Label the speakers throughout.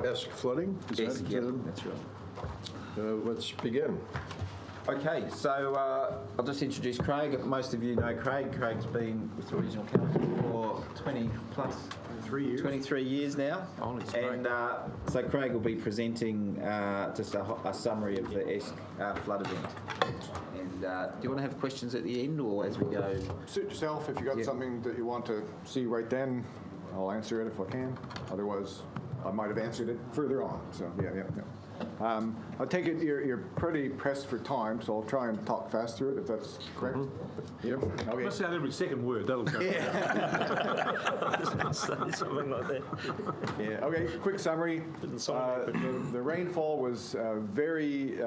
Speaker 1: Esk Flooding?
Speaker 2: Yes, yeah, that's right.
Speaker 1: Let's begin.
Speaker 2: Okay, so I'll just introduce Craig. Most of you know Craig. Craig's been with the Regional Council for 23 years now. And so Craig will be presenting just a summary of the Esk Flood Event. And do you want to have questions at the end or as we go?
Speaker 3: Suit yourself. If you got something that you want to see right then, I'll answer it if I can. Otherwise, I might have answered it further on. So yeah. I take it you're pretty pressed for time, so I'll try and talk fast through it if that's correct.
Speaker 1: Mm-hmm.
Speaker 3: Yep. Okay.
Speaker 4: Let's sound every second word. That'll go.
Speaker 5: Something like that.
Speaker 3: Yeah. Okay. Quick summary. The rainfall was very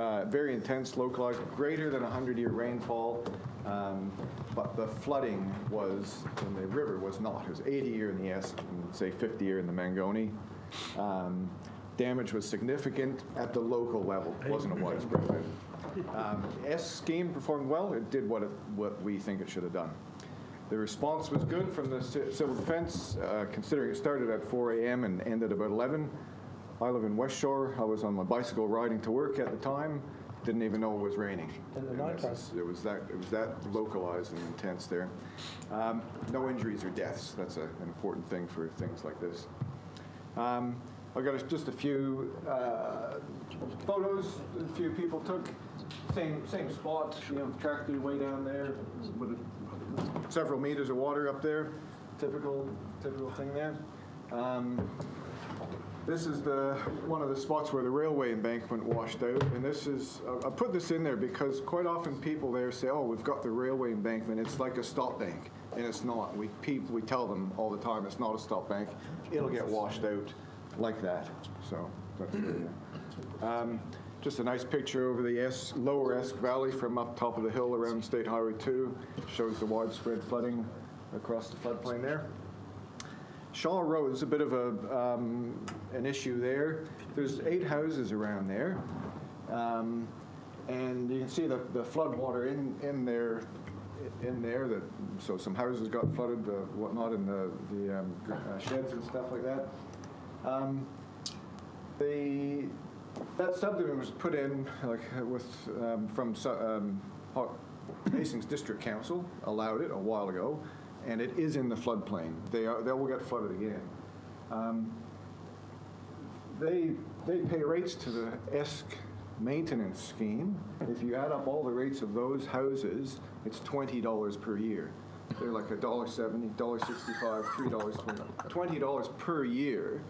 Speaker 3: intense, localized, greater than 100-year rainfall. But the flooding was in the river was not. It was 80-year in the Esk and say 50-year in the Mangoni. Damage was significant at the local level. It wasn't a widespread. Esk scheme performed well. It did what we think it should have done. The response was good from the civil defense, considering it started at 4 a.m. and ended about 11. I live in West Shore. I was on my bicycle riding to work at the time. Didn't even know it was raining. It was that localized and intense there. No injuries or deaths. That's an important thing for things like this. I've got just a few photos a few people took. Same spot, tractor way down there, with several meters of water up there. Typical thing there. This is one of the spots where the railway embankment washed out, and this is I put this in there because quite often people there say, "Oh, we've got the railway embankment. It's like a stop bank," and it's not. We tell them all the time it's not a stop bank. It'll get washed out like that. So that's just a nice picture over the lower Esk Valley from up top of the hill around State Highway 2. Shows the widespread flooding across the floodplain there. Shaw Road is a bit of an issue there. There's 8 houses around there, and you can see the flood water in there. So some houses got flooded, whatnot, in the sheds and stuff like that. That subdivision was put in from Hastings District Council allowed it a while ago, and it is in the floodplain. They will get flooded again. They pay rates to the Esk maintenance scheme. If you add up all the rates of those houses, it's $20 per year. They're like $1.70, $1.65, $3.20, $20 per year.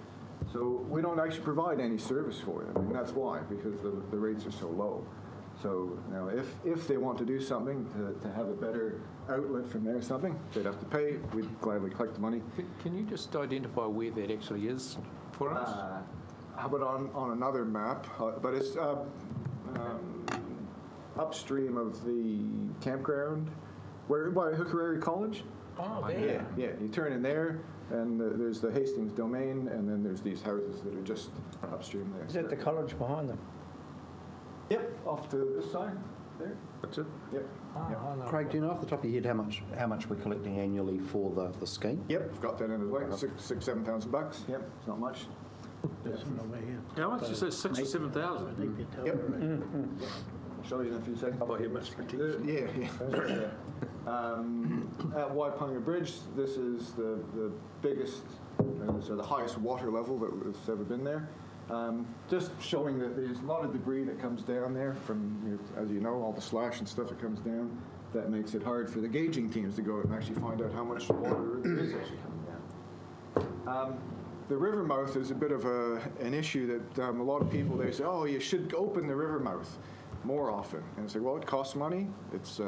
Speaker 3: So we don't actually provide any service for them, and that's why, because the rates are so low. So now if they want to do something to have a better outlet from there or something, they'd have to pay. We'd gladly collect the money.
Speaker 4: Can you just identify where that actually is for us?
Speaker 3: How about on another map? But it's upstream of the campground, by Hookerary College.
Speaker 5: Oh, there.
Speaker 3: Yeah. You turn in there, and there's the Hastings domain, and then there's these houses that are just upstream there.
Speaker 5: Is that the college behind them?
Speaker 3: Yep, off to this side there.
Speaker 4: That's it?
Speaker 3: Yep.
Speaker 6: Craig, do you know off the top of your head how much we're collecting annually for the scheme?
Speaker 3: Yep, I've got that in as well. $6,000-7,000. Yep, it's not much.
Speaker 4: How much? You say 6,000 or 7,000?
Speaker 3: Yep. I'll show you in a few seconds.
Speaker 4: Oh, here, much
Speaker 3: At Waipunga Bridge, this is the biggest, so the highest water level that's ever been there. Just showing that there's a lot of debris that comes down there from, as you know, all the slash and stuff that comes down. That makes it hard for the gauging teams to go out and actually find out how much water there is actually coming down. The river mouth is a bit of an issue that a lot of people, they say, oh, you should open the river mouth more often. And I say, well, it costs money. It's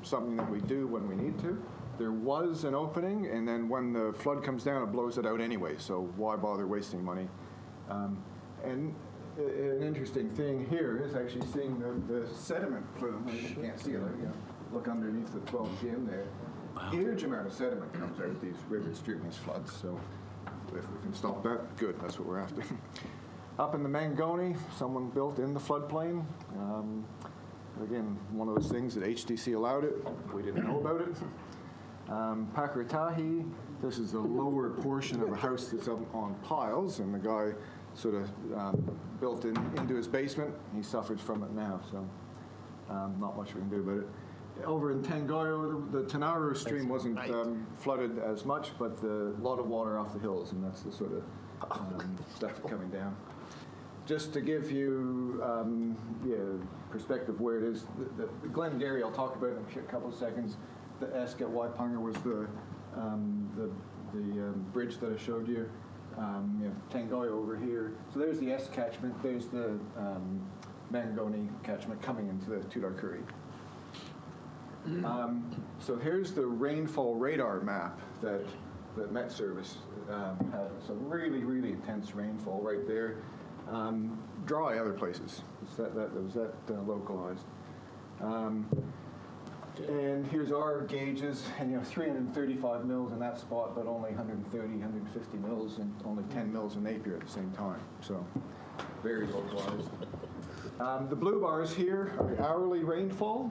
Speaker 3: something that we do when we need to. There was an opening, and then when the flood comes down, it blows it out anyway, so why bother wasting money? And an interesting thing here is actually seeing the sediment plume. You can't see it. Look underneath the 12 GM there. Wow. Huge amount of sediment comes out of these rivers during these floods, so if we can stop that, good, that's what we're after. Up in the Mangoni, someone built in the floodplain. Again, one of those things that HDC allowed it. We didn't know about it. Pakaratahi, this is the lower portion of a house that's up on piles, and the guy sort of built into his basement. He suffers from it now, so not much we can do about it. Over in Tangoyo, the Tanaro stream wasn't flooded as much, but a lot of water off the hills, and that's the sort of stuff coming down. Just to give you perspective where it is, the Glengarry I'll talk about in a couple of seconds. The Esk at Waipunga was the bridge that I showed you. Tangoyo over here. So there's the Esk catchment. There's the Mangoni catchment coming into the Tudor-Curry. So here's the rainfall radar map that Met Service had. So really, really intense rainfall right there. Dry other places. That was localized. And here's our gauges, and 335 mils in that spot, but only 130, 150 mils, and only 10 mils in Napier at the same time. So very localized. The blue bars here are hourly rainfall.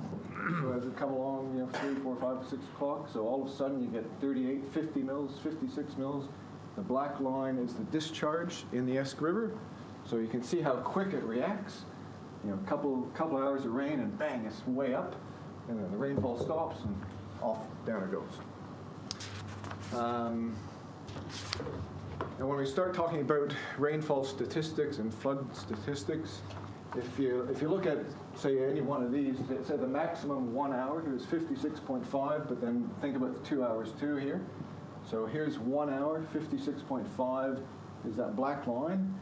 Speaker 3: So as it come along, 3, 4, 5, 6 o'clock, so all of a sudden you get 38, 50 mils, 56 mils. The black line is the discharge in the Esk River. So you can see how quick it reacts. A couple hours of rain and bang, it's way up. And then the rainfall stops and off down it goes. And when we start talking about rainfall statistics and flood statistics, if you look at, say, any one of these, it said the maximum 1 hour here is 56.5, but then think about the 2 hours too here. So here's 1 hour, 56.5 is that black line.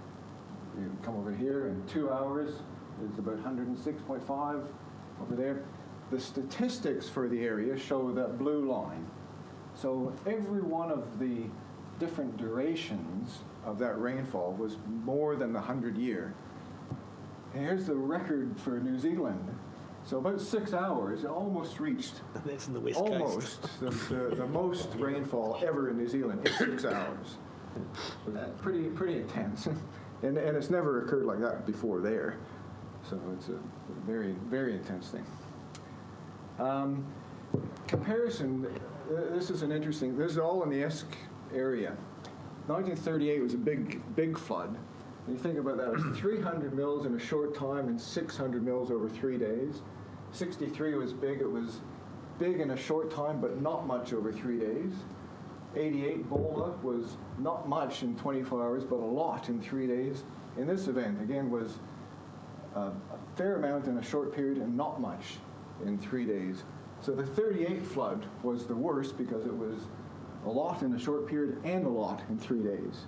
Speaker 3: You come over here, and 2 hours is about 106.5 over there. The statistics for the area show that blue line. So every one of the different durations of that rainfall was more than the 100-year. And here's the record for New Zealand. So about 6 hours, it almost reached
Speaker 5: That's in the West Coast.
Speaker 3: almost the most rainfall ever in New Zealand in 6 hours. So that's pretty intense. And it's never occurred like that before there. So it's a very, very intense thing. Comparison, this is an interesting, this is all in the Esk area. 1938 was a big flood. And you think about that, it was 300 mils in a short time and 600 mils over 3 days. 63 was big, it was big in a short time, but not much over 3 days. 88 Bola was not much in 24 hours, but a lot in 3 days. And this event, again, was a fair amount in a short period and not much in 3 days. So the 38 flood was the worst because it was a lot in a short period and a lot in 3 days.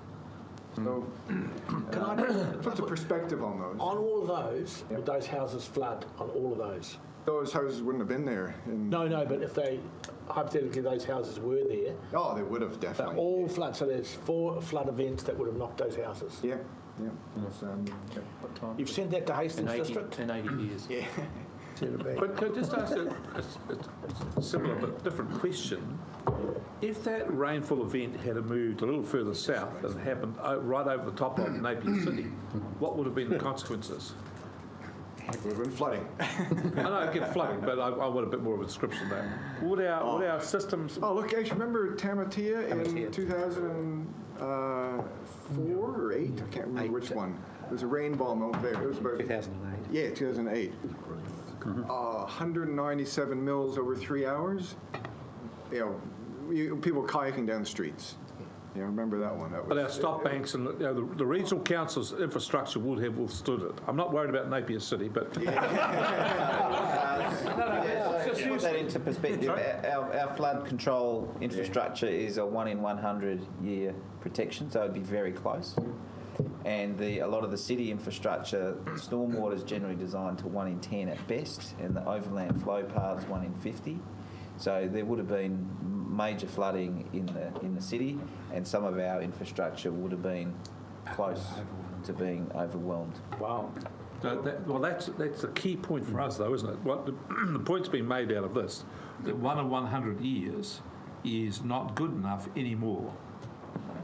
Speaker 3: So
Speaker 5: Can I
Speaker 3: put the perspective on those.
Speaker 5: on all of those, would those houses flood on all of those?
Speaker 3: Those houses wouldn't have been there.
Speaker 5: No, but if they, hypothetically, those houses were there,
Speaker 3: Oh, they would have
Speaker 5: they're
Speaker 3: definitely.
Speaker 5: all flood. So there's 4 flood events that would have knocked those houses.
Speaker 3: Yeah. It's,
Speaker 5: You've sent that to Hastings District?
Speaker 7: In 80 years.
Speaker 3: yeah.
Speaker 4: But could I just ask a similar but different question? If that rainfall event had moved a little further south and happened right over the top of Napier City, what would have been the consequences?
Speaker 3: It would have been flooding.
Speaker 4: I know I get flooding, but I want a bit more of a description of that. Would our systems...
Speaker 3: Oh, look, actually, remember Tamatea in 2004 or 8? I can't remember which one. There's a rain bomb over there. It was about
Speaker 7: 2008.
Speaker 3: Yeah, 2008. 197 mils over 3 hours. People kayaking down the streets. Remember that one? That was,
Speaker 4: But our stop banks and the regional council's infrastructure would have withstood it. I'm not worried about Napier City, but...
Speaker 2: To put that into perspective, our flood control infrastructure is a 1 in 100 year protection, so it'd be very close. And a lot of the city infrastructure, stormwater is generally designed to 1 in 10 at best, and the overland flow paths 1 in 50. So there would have been major flooding in the city, and some of our infrastructure would have been close to being overwhelmed.
Speaker 5: Wow.
Speaker 4: That's the key point for us, though, isn't it? What the point's been made out of this, that 1 in 100 years is not good enough anymore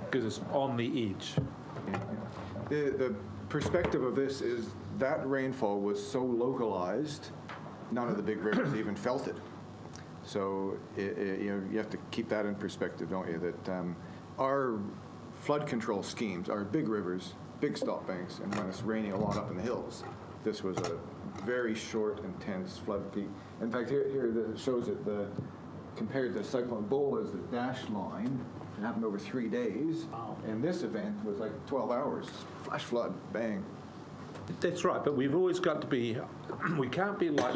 Speaker 4: because it's on the edge.
Speaker 3: The perspective of this is that rainfall was so localized, none of the big rivers even felt it. So you have to keep that in perspective, don't you? That our flood control schemes, our big rivers, big stop banks, and when it's raining a lot up in the hills, this was a very short, intense flood peak. In fact, here it shows it compared to Cyclone Bull as the dashed line. It happened over 3 days, and this event was like 12 hours. Flash flood, bang.
Speaker 4: That's right, but we've always got to be, we can't be like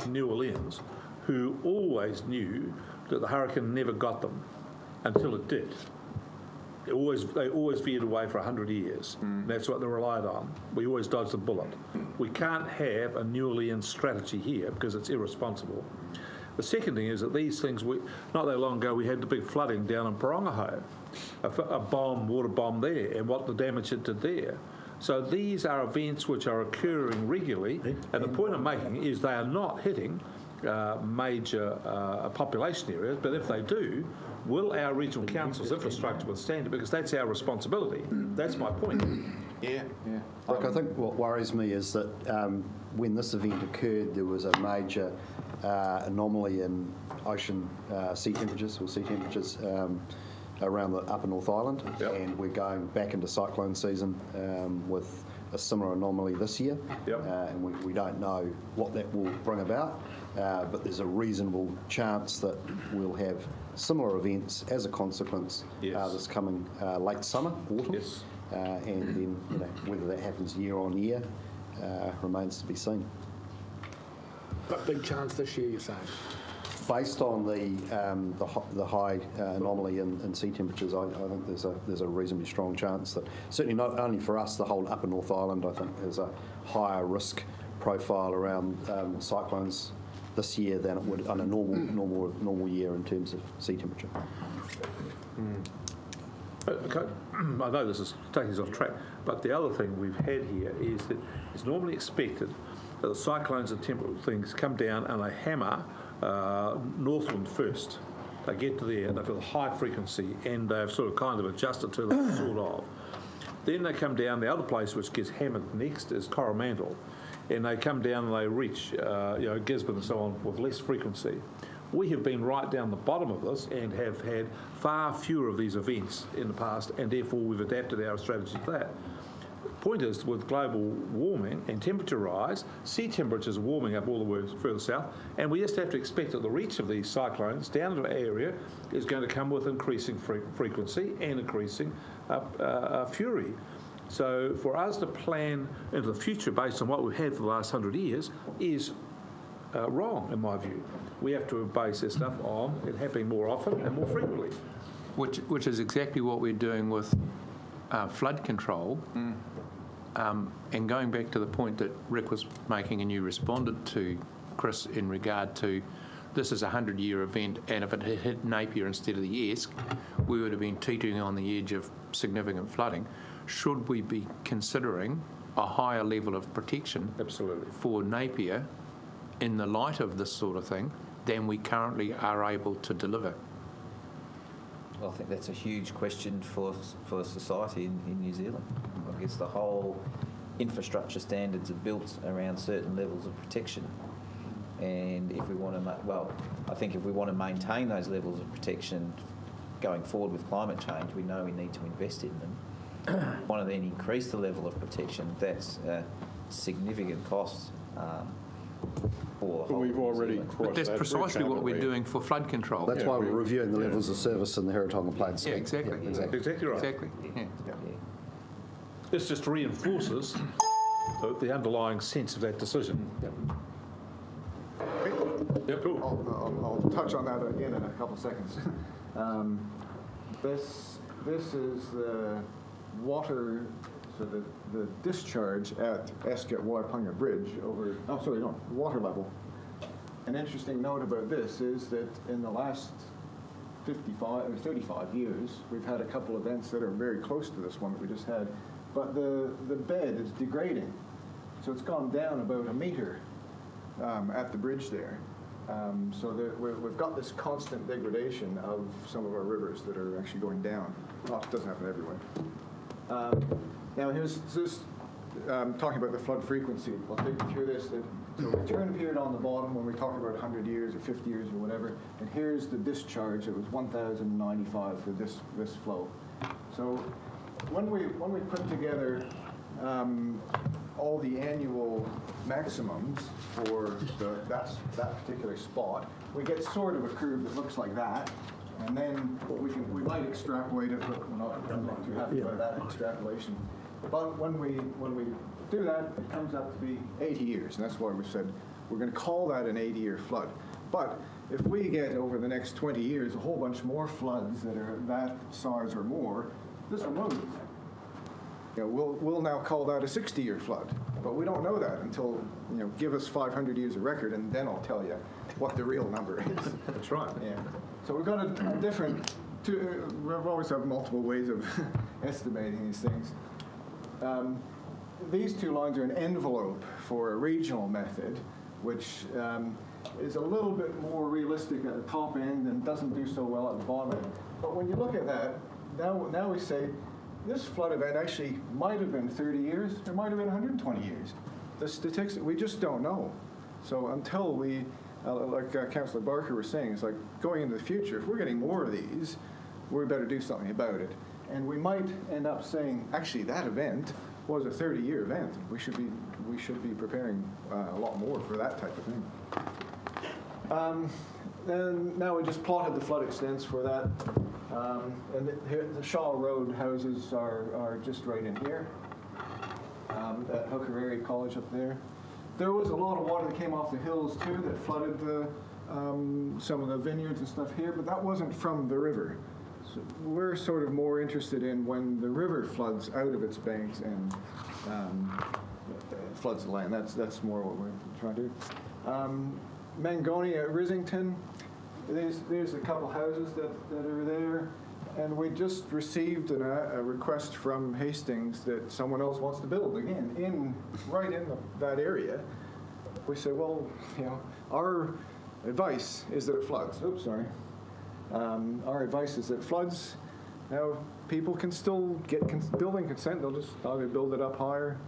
Speaker 4: New Orleans, who always knew that the hurricane never got them until it did. They always veered away for 100 years. That's what they relied on. We always dodged the bullet. We can't have a New Orleans strategy here because it's irresponsible. The second thing is that these things, not that long ago, we had the big flooding down in Porangahau, a water bomb there, and what the damage it did there. So these are events which are occurring regularly, and the point I'm making is they are not hitting major population areas, but if they do, will our regional council's infrastructure withstand it? Because that's our responsibility. That's my point.
Speaker 3: Yeah.
Speaker 6: Look, I think what worries me is that when this event occurred, there was a major anomaly in ocean sea temperatures around the upper North Island, and we're going back into cyclone season with a similar anomaly this year, and we don't know what that will bring about, but there's a reasonable chance that we'll have similar events as a consequence this coming late summer, autumn, and then whether that happens year on year remains to be seen.
Speaker 5: But big chance this year, you're saying?
Speaker 6: Based on the high anomaly in sea temperatures, I think there's a reasonably strong chance that certainly not only for us, the whole upper North Island, I think there's a higher risk profile around cyclones this year than it would on a normal year in terms of sea temperature.
Speaker 4: Okay. I know this is taking us off track, but the other thing we've had here is that it's normally expected that the cyclones and temperate things come down and they hammer northland first. They get to there and they've got a high frequency and they've sort of kind of adjusted to them, sort of. Then they come down, the other place which gets hammered next is Coromandel, and they come down and they reach Gisborne and so on with less frequency. We have been right down the bottom of this and have had far fewer of these events in the past, and therefore we've adapted our strategy to that. Point is, with global warming and temperature rise, sea temperatures are warming up all the way further south, and we just have to expect that the reach of these cyclones down to the area is going to come with increasing frequency and increasing fury. So for us to plan into the future based on what we've had for the last 100 years is wrong, in my view. We have to base this stuff on it happening more often and more frequently.
Speaker 7: Which is exactly what we're doing with flood control. And going back to the point that Rick was making and you responded to, Chris, in regard to this is a 100-year event, and if it had hit Napier instead of the Esk, we would have been teetering on the edge of significant flooding. Should we be considering a higher level of protection for Napier in the light of this sort of thing than we currently are able to deliver?
Speaker 2: Well, I think that's a huge question for society in New Zealand. I guess the whole infrastructure standards are built around certain levels of protection, and if we want to, I think if we want to maintain those levels of protection going forward with climate change, we know we need to invest in them. Want to then increase the level of protection, that's a significant cost for the whole.
Speaker 1: We've already
Speaker 7: But
Speaker 1: crossed
Speaker 7: that's
Speaker 1: that
Speaker 7: precisely
Speaker 1: bridge,
Speaker 7: what we're
Speaker 1: haven't we?
Speaker 7: doing for flood control.
Speaker 6: That's why we're reviewing the levels of service in the Heretaga Plains scheme.
Speaker 7: Yeah, exactly.
Speaker 4: Exactly right.
Speaker 7: Exactly. Yeah.
Speaker 4: This just reinforces the underlying sense of that decision. Yep, cool.
Speaker 3: I'll touch on that again in a couple seconds. This is the water, so the discharge at Esk at Waipanga Bridge over, water level. An interesting note about this is that in the last 55 or 35 years, we've had a couple events that are very close to this one that we just had, but the bed is degrading. So it's gone down about 1 meter at the bridge there. So we've got this constant degradation of some of our rivers that are actually going down. Well, it doesn't happen everywhere. Now here's this, talking about the flood frequency. I'll take you through this. So return period on the bottom when we talk about 100 years or 50 years or whatever, and here's the discharge. It was 1,095 for this flow. So when we put together all the annual maximums for that particular spot, we get sort of a curve that looks like that, and then we might extrapolate it, but we're not too happy about that extrapolation. But when we do that, it comes up to be 80 years, and that's why we said we're going to call that an 80-year flood. But if we get over the next 20 years a whole bunch more floods that are that size or more, this will move. We'll now call that a 60-year flood, but we don't know that until give us 500 years of record, and then I'll tell you what the real number is.
Speaker 4: That's right.
Speaker 3: Yeah. So we've got a different. We've always have multiple ways of estimating these things. These two lines are an envelope for a regional method, which is a little bit more realistic at the top end and doesn't do so well at the bottom end. But when you look at that, now we say this flood event actually might have been 30 years, or might have been 120 years. The statistics, we just don't know. So until we, like Councillor Barker was saying, it's like going into the future, if we're getting more of these, we better do something about it. And we might end up saying, actually, that event was a 30-year event. We should be preparing a lot more for that type of thing. Then now we just plotted the flood extents for that. And here, the Shaw Road houses are just right in here. At Hooker Area College up there. There was a lot of water that came off the hills too that flooded some of the vineyards and stuff here, but that wasn't from the river. So we're sort of more interested in when the river floods out of its banks and floods the land. That's more what we're trying to do. Mangoni at Risington, there's a couple houses that are there, and we just received a request from Hastings that someone else wants to build again right in that area. We say, well, our advice is that it floods. Oops, sorry. Our advice is that it floods. Now, people can still get building consent. They'll just either build it up higher.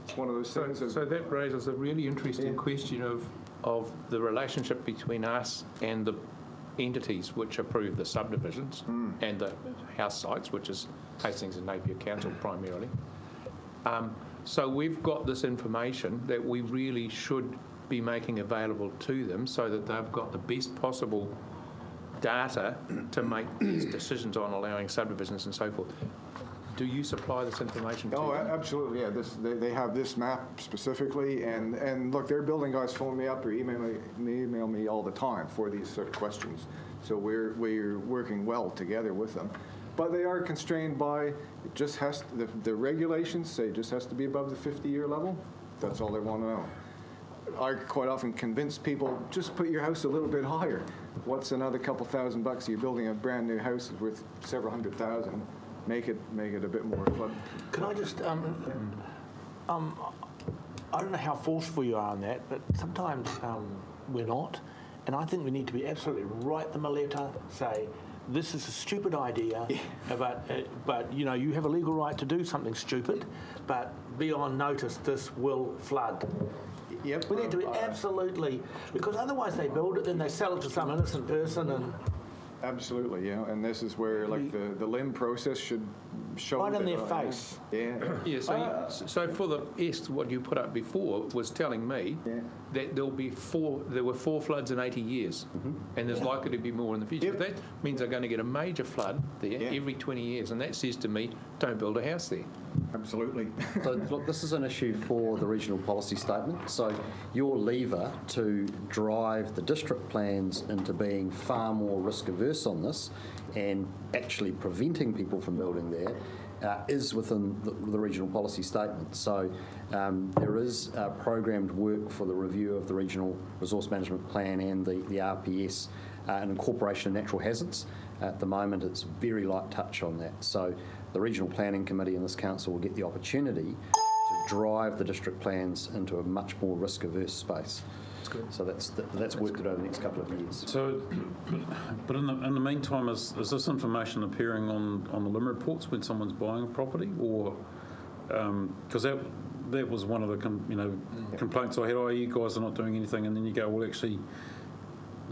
Speaker 3: It's one of those things.
Speaker 7: So that raises a really interesting question of the relationship between us and the entities which approve the subdivisions and the house sites, which is Hastings and Napier Council primarily. So we've got this information that we really should be making available to them so that they've got the best possible data to make these decisions on allowing subdivisions and so forth. Do you supply this information to them?
Speaker 3: Absolutely, yeah. They have this map specifically, and look, their building guys phone me up or email me all the time for these sort of questions. So we're working well together with them. But they are constrained by, it just has, the regulations say it just has to be above the 50-year level. That's all they want to know. I quite often convince people, just put your house a little bit higher. What's another couple $1,000? You're building a brand new house worth several $100,000. Make it a bit more flood.
Speaker 5: Can I just, I don't know how forceful you are on that, but sometimes we're not. And I think we need to be absolutely write them a letter, say, this is a stupid idea, but you have a legal right to do something stupid, but be on notice, this will flood.
Speaker 3: Yep.
Speaker 5: We need to be absolutely, because otherwise they build it, then they sell it to some innocent person and...
Speaker 3: Absolutely, and this is where the LIM process should show
Speaker 5: right in their face.
Speaker 3: Yeah.
Speaker 7: Yeah. So for the Esk, what you put up before was telling me that there were 4 floods in 80 years, and there's likely to be more in the future.
Speaker 3: Yep.
Speaker 7: That means they're going to get a major flood there every 20 years, and that says to me, don't build a house there.
Speaker 3: Absolutely.
Speaker 6: So, look, this is an issue for the regional policy statement. So your lever to drive the district plans into being far more risk averse on this and actually preventing people from building there is within the regional policy statement. So there is programmed work for the review of the regional resource management plan and the RPS and incorporation of natural hazards. At the moment, it's very light touch on that. So the Regional Planning Committee in this council will get the opportunity to drive the district plans into a much more risk-averse space. So that's worked over the next couple of years.
Speaker 8: So, but in the meantime, is this information appearing on the LIM reports when someone's buying a property, or because that was one of the complaints I had. Oh, you guys are not doing anything, and then you go, well, actually,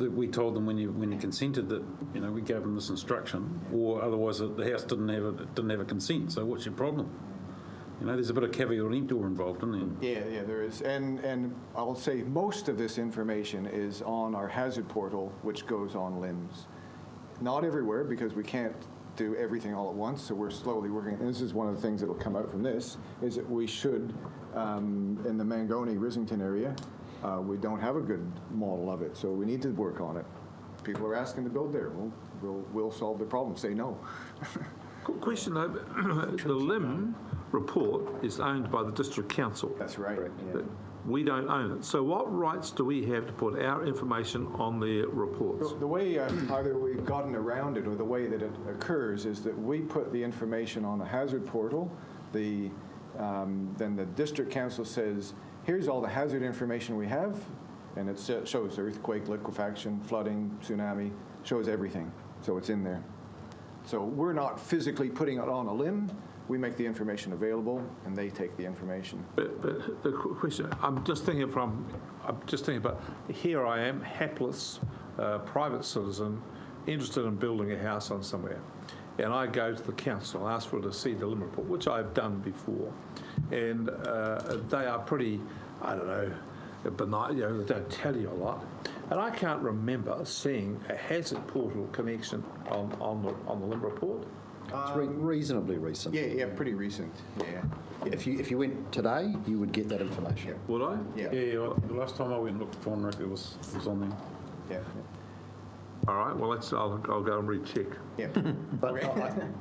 Speaker 8: that we told them when you consented that, you know, we gave them this instruction, or otherwise the house didn't have a consent. So what's your problem? You know, there's a bit of caveat emptor involved, isn't there?
Speaker 3: Yeah, there is. And I'll say most of this information is on our hazard portal, which goes on LIMS. Not everywhere, because we can't do everything all at once, so we're slowly working. And this is one of the things that will come out from this, is that we should, in the Mangoni, Risington area, we don't have a good model of it, so we need to work on it. People are asking to build there. We'll solve the problem. Say no.
Speaker 4: Question though, the LIM report is owned by the district council.
Speaker 3: That's right.
Speaker 4: But we don't own it. So what rights do we have to put our information on their reports?
Speaker 3: The way either we've gotten around it or the way that it occurs is that we put the information on the hazard portal. Then the district council says, here's all the hazard information we have, and it shows earthquake, liquefaction, flooding, tsunami, shows everything. So it's in there. So we're not physically putting it on a LIM. We make the information available, and they take the information.
Speaker 4: But the question, I'm just thinking about, here I am, hapless, private citizen, interested in building a house on somewhere. And I go to the council, ask for to see the LIM report, which I've done before. And they are pretty, I don't know, benign, you know, they don't tell you a lot. And I can't remember seeing a hazard portal connection on the LIM report.
Speaker 6: It's reasonably recent.
Speaker 3: Yeah, pretty recent. Yeah.
Speaker 6: If you went today, you would get that information.
Speaker 4: Would I?
Speaker 3: Yeah.
Speaker 8: Well, the last time I went and looked for one, Rick, it was on there.
Speaker 3: Yeah.
Speaker 4: All right, well, I'll go and recheck.
Speaker 3: Yeah.
Speaker 6: But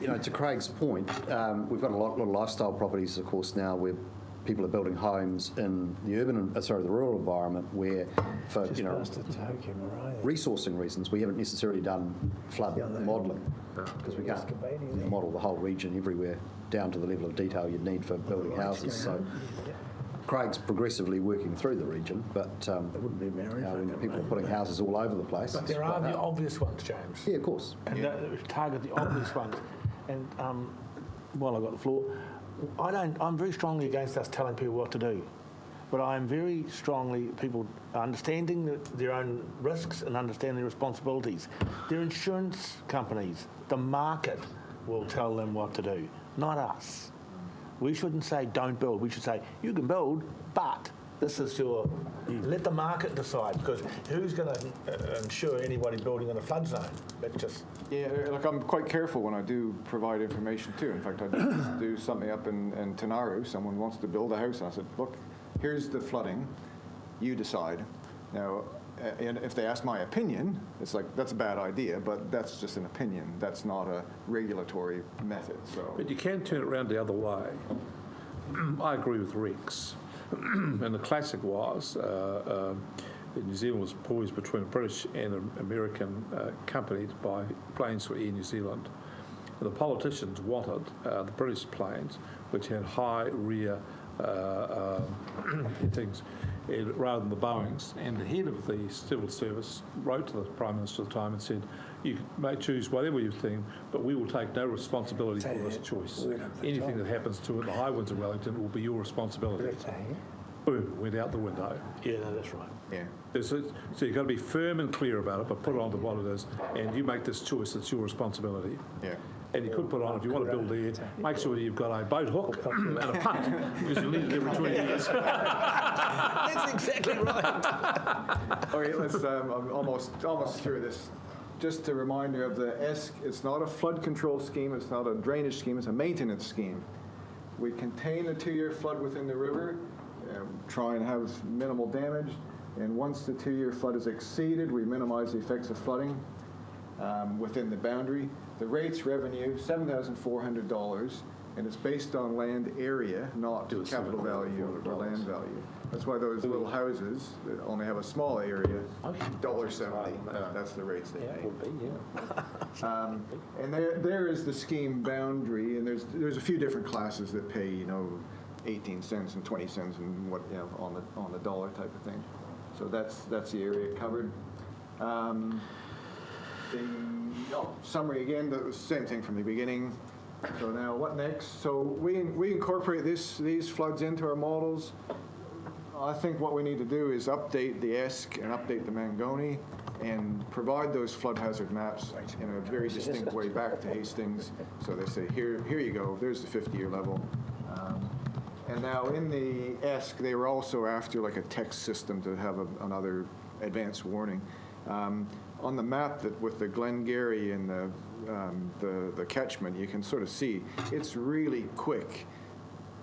Speaker 6: you know, to Craig's point, we've got a lot of lifestyle properties, of course, now where people are building homes in the the rural environment, where for resourcing reasons we haven't necessarily done flood modelling, because we can't model the whole region everywhere down to the level of detail you'd need for building houses. So Craig's progressively working through the region, but when people are putting houses all over the place.
Speaker 5: But there are the obvious ones, James.
Speaker 6: Yeah, of course.
Speaker 5: And target the obvious ones. And while I've got the floor, I'm very strongly against us telling people what to do. But I'm very strongly people understanding their own risks and understanding their responsibilities. Their insurance companies, the market will tell them what to do, not us. We shouldn't say don't build. We should say you can build, but this is let the market decide, because who's going to insure anybody building in a flood zone? That's just...
Speaker 3: Yeah, look, I'm quite careful when I do provide information too. In fact, I did do something up in Tanaru. Someone wants to build a house, and I said, look, here's the flooding. You decide. Now, and if they ask my opinion, it's like, that's a bad idea, but that's just an opinion. That's not a regulatory method. So.
Speaker 4: But you can turn it around the other way. I agree with Rex. And the classic was, New Zealand was poised between a British and an American company to buy planes for Air New Zealand. And the politicians wanted the British planes, which had high rear things, rather than the Boeings. And the head of the civil service wrote to the Prime Minister at the time and said, you may choose whatever you think, but we will take no responsibility for this choice. Anything that happens to it, the high winds of Wellington, will be your responsibility. Boom, went out the window.
Speaker 5: Yeah, no, that's right.
Speaker 3: Yeah.
Speaker 4: So you've got to be firm and clear about it, but put it on to what it is, and you make this choice, it's your responsibility.
Speaker 3: Yeah.
Speaker 4: And you could put on, if you want to build there, make sure you've got a boat hook and a punt, because you need it every 20 years.
Speaker 5: That's exactly right.
Speaker 3: Okay, let's, I'm almost through this. Just a reminder of the Esk, it's not a flood control scheme, it's not a drainage scheme, it's a maintenance scheme. We contain a 2-year flood within the river, try and have minimal damage, and once the 2-year flood is exceeded, we minimize the effects of flooding within the boundary. The rates revenue, $7,400, and it's based on land area, not capital value or land value. That's why those little houses that only have a small area, $1.70. That's the rates they pay. And there is the scheme boundary, and there's a few different classes that pay 18 cents and 20 cents and what on the dollar type of thing. So that's the area covered. Summary again, the same thing from the beginning. So now what next? So we incorporate these floods into our models. I think what we need to do is update the Esk and update the Mangoni and provide those flood hazard maps in a very distinct way back to Hastings. So they say, here you go, there's the 50-year level. And now in the Esk, they were also after like a text system to have another advanced warning. On the map that with the Glengarry and the catchment, you can sort of see it's really quick.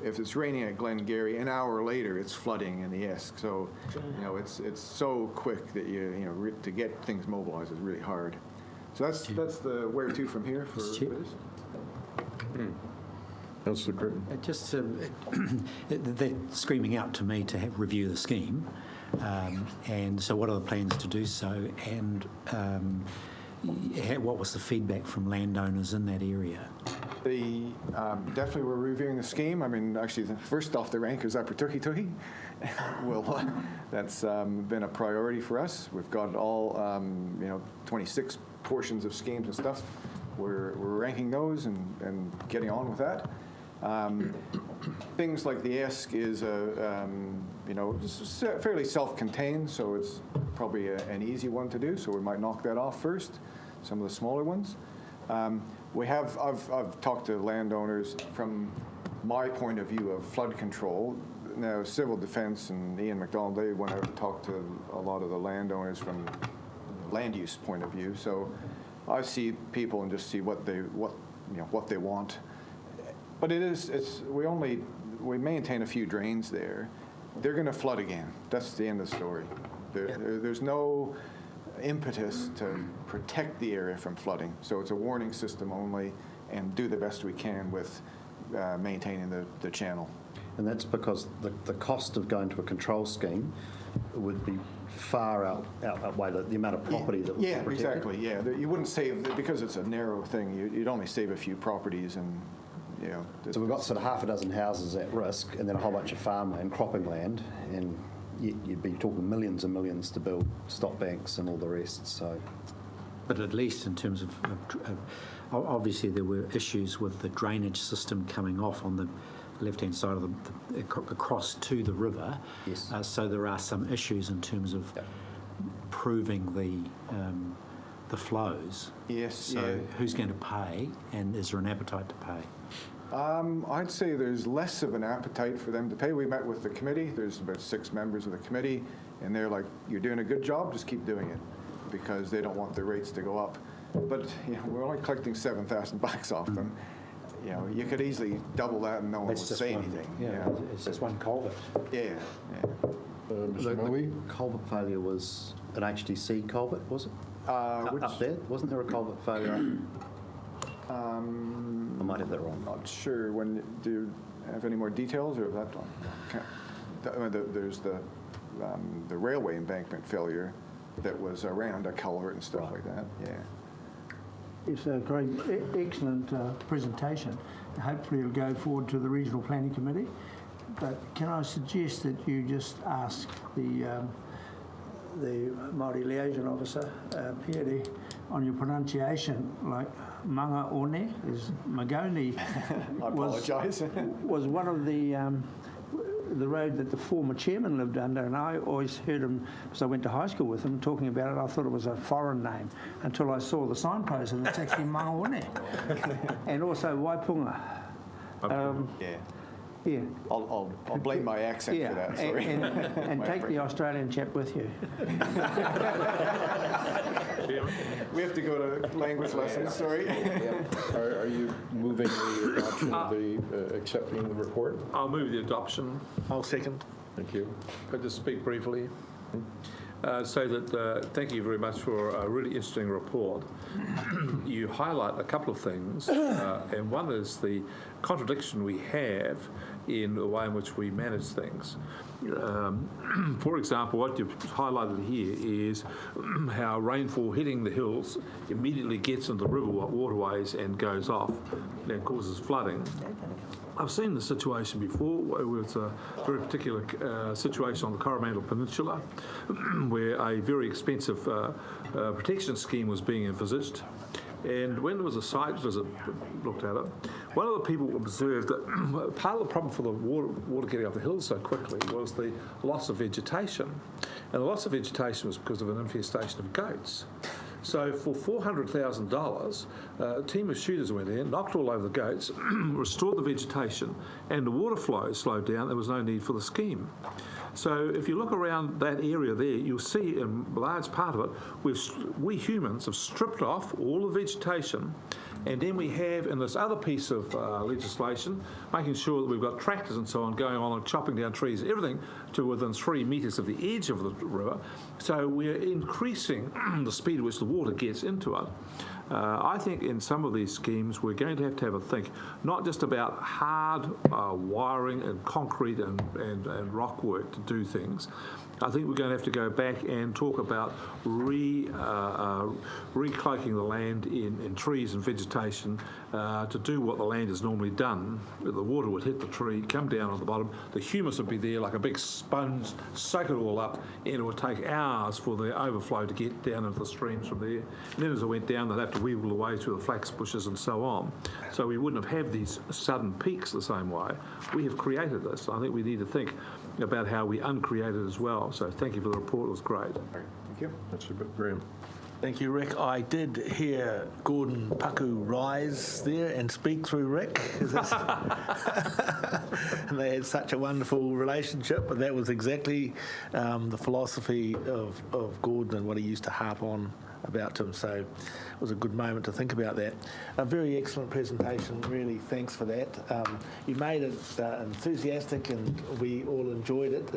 Speaker 3: If it's raining at Glengarry, an hour later it's flooding in the Esk. So, you know, it's so quick that to get things mobilized is really hard. So that's the where to from here for this.
Speaker 1: Councillor Curtin.
Speaker 9: Just they're screaming out to me to review the scheme, and so what are the plans to do so, and what was the feedback from landowners in that area?
Speaker 3: Definitely we're reviewing the scheme. I mean, actually, the first off the rank is Upper Tuhi. That's been a priority for us. We've got all 26 portions of schemes and stuff. We're ranking those and getting on with that. Things like the Esk is fairly self-contained, so it's probably an easy one to do. So we might knock that off first. Some of the smaller ones. I've talked to landowners from my point of view of flood control. Now, Civil Defence and Ian McDonald, they went out and talked to a lot of the landowners from land use point of view. So I see people and just see what they want. But we maintain a few drains there. They're going to flood again. That's the end of the story. There's no impetus to protect the area from flooding. So it's a warning system only, and do the best we can with maintaining the channel.
Speaker 6: And that's because the cost of going to a control scheme would be far outweigh the amount of property that would be protected.
Speaker 3: Exactly. Yeah, you wouldn't save because it's a narrow thing. You'd only save a few properties, and
Speaker 6: so we've got sort of half a dozen houses at risk, and then a whole bunch of farmland, cropping land, and you'd be talking millions and millions to build stop banks and all the rest. So,
Speaker 9: but at least in terms of obviously there were issues with the drainage system coming off on the left-hand side of across to the river.
Speaker 6: Yes.
Speaker 9: So there are some issues in terms of proving the flows.
Speaker 3: Yes.
Speaker 9: So who's going to pay, and is there an appetite to pay?
Speaker 3: I'd say there's less of an appetite for them to pay. We met with the committee. There's about 6 members of the committee, and they're like, "You're doing a good job. Just keep doing it," because they don't want the rates to go up. But we're only collecting $7,000 off them. You could easily double that, and no one would say anything.
Speaker 5: Yeah, it's just one culvert.
Speaker 3: Yeah.
Speaker 1: Mr. Moe?
Speaker 6: Culvert failure was an HDC culvert, was it? Up there? Wasn't there a culvert failure? I might have that wrong.
Speaker 3: Not sure. Do you have any more details, or that one? There's the railway embankment failure that was around a culvert and stuff like that. Yeah.
Speaker 10: It's a great, excellent presentation. Hopefully it'll go forward to the Regional Planning Committee. But can I suggest that you just ask the Māori liaison officer, Pierre, on your pronunciation, like Manga One is Magoni.
Speaker 3: I apologise.
Speaker 10: was one of the road that the former chairman lived under, and I always heard him, because I went to high school with him, talking about it. I thought it was a foreign name until I saw the signpost, and it's actually Mangaone. And also Waipunga. Yeah.
Speaker 3: I'll blame my accent for that. Sorry.
Speaker 10: And take the Australian chap with you.
Speaker 3: We have to go to language lessons. Sorry.
Speaker 1: Are you moving the adoption of accepting the report?
Speaker 4: I'll move the adoption.
Speaker 5: I'll second.
Speaker 1: Thank you.
Speaker 4: I'll just speak briefly. Thank you very much for a really interesting report. You highlight a couple of things, and one is the contradiction we have in the way in which we manage things. For example, what you've highlighted here is how rainfall hitting the hills immediately gets into the river waterways and goes off and causes flooding. I've seen the situation before with a very particular situation on the Coromandel Peninsula where a very expensive protection scheme was being envisaged. And when there was a site visit looked at it, one of the people observed that part of the problem for the water getting up the hill so quickly was the loss of vegetation. And the loss of vegetation was because of an infestation of goats. So for $400,000, a team of shooters went in, knocked all over the goats, restored the vegetation, and the water flow slowed down. There was no need for the scheme. So if you look around that area there, you'll see in a large part of it, we humans have stripped off all the vegetation, and then we have in this other piece of legislation, making sure that we've got tractors and so on going on and chopping down trees, everything to within 3 metres of the edge of the river. So we're increasing the speed at which the water gets into it. I think in some of these schemes we're going to have a think, not just about hard wiring and concrete and rock work to do things. I think we're going to have to go back and talk about recloaking the land in trees and vegetation to do what the land has normally done. The water would hit the tree, come down on the bottom, the humus would be there like a big sponge, soak it all up, and it would take hours for the overflow to get down into the streams from there. And then as it went down, they'd have to weevil away through the flax bushes and so on. So we wouldn't have had these sudden peaks the same way. We have created this. I think we need to think about how we uncreate it as well. So thank you for the report. It was great.
Speaker 1: Thank you. That's a bit Graham.
Speaker 5: Thank you, Rick. I did hear Gordon Paku rise there and speak through Rick. And they had such a wonderful relationship, but that was exactly the philosophy of Gordon and what he used to harp on about him. So it was a good moment to think about that. A very excellent presentation, really, thanks for that. You made it enthusiastic and we all enjoyed it,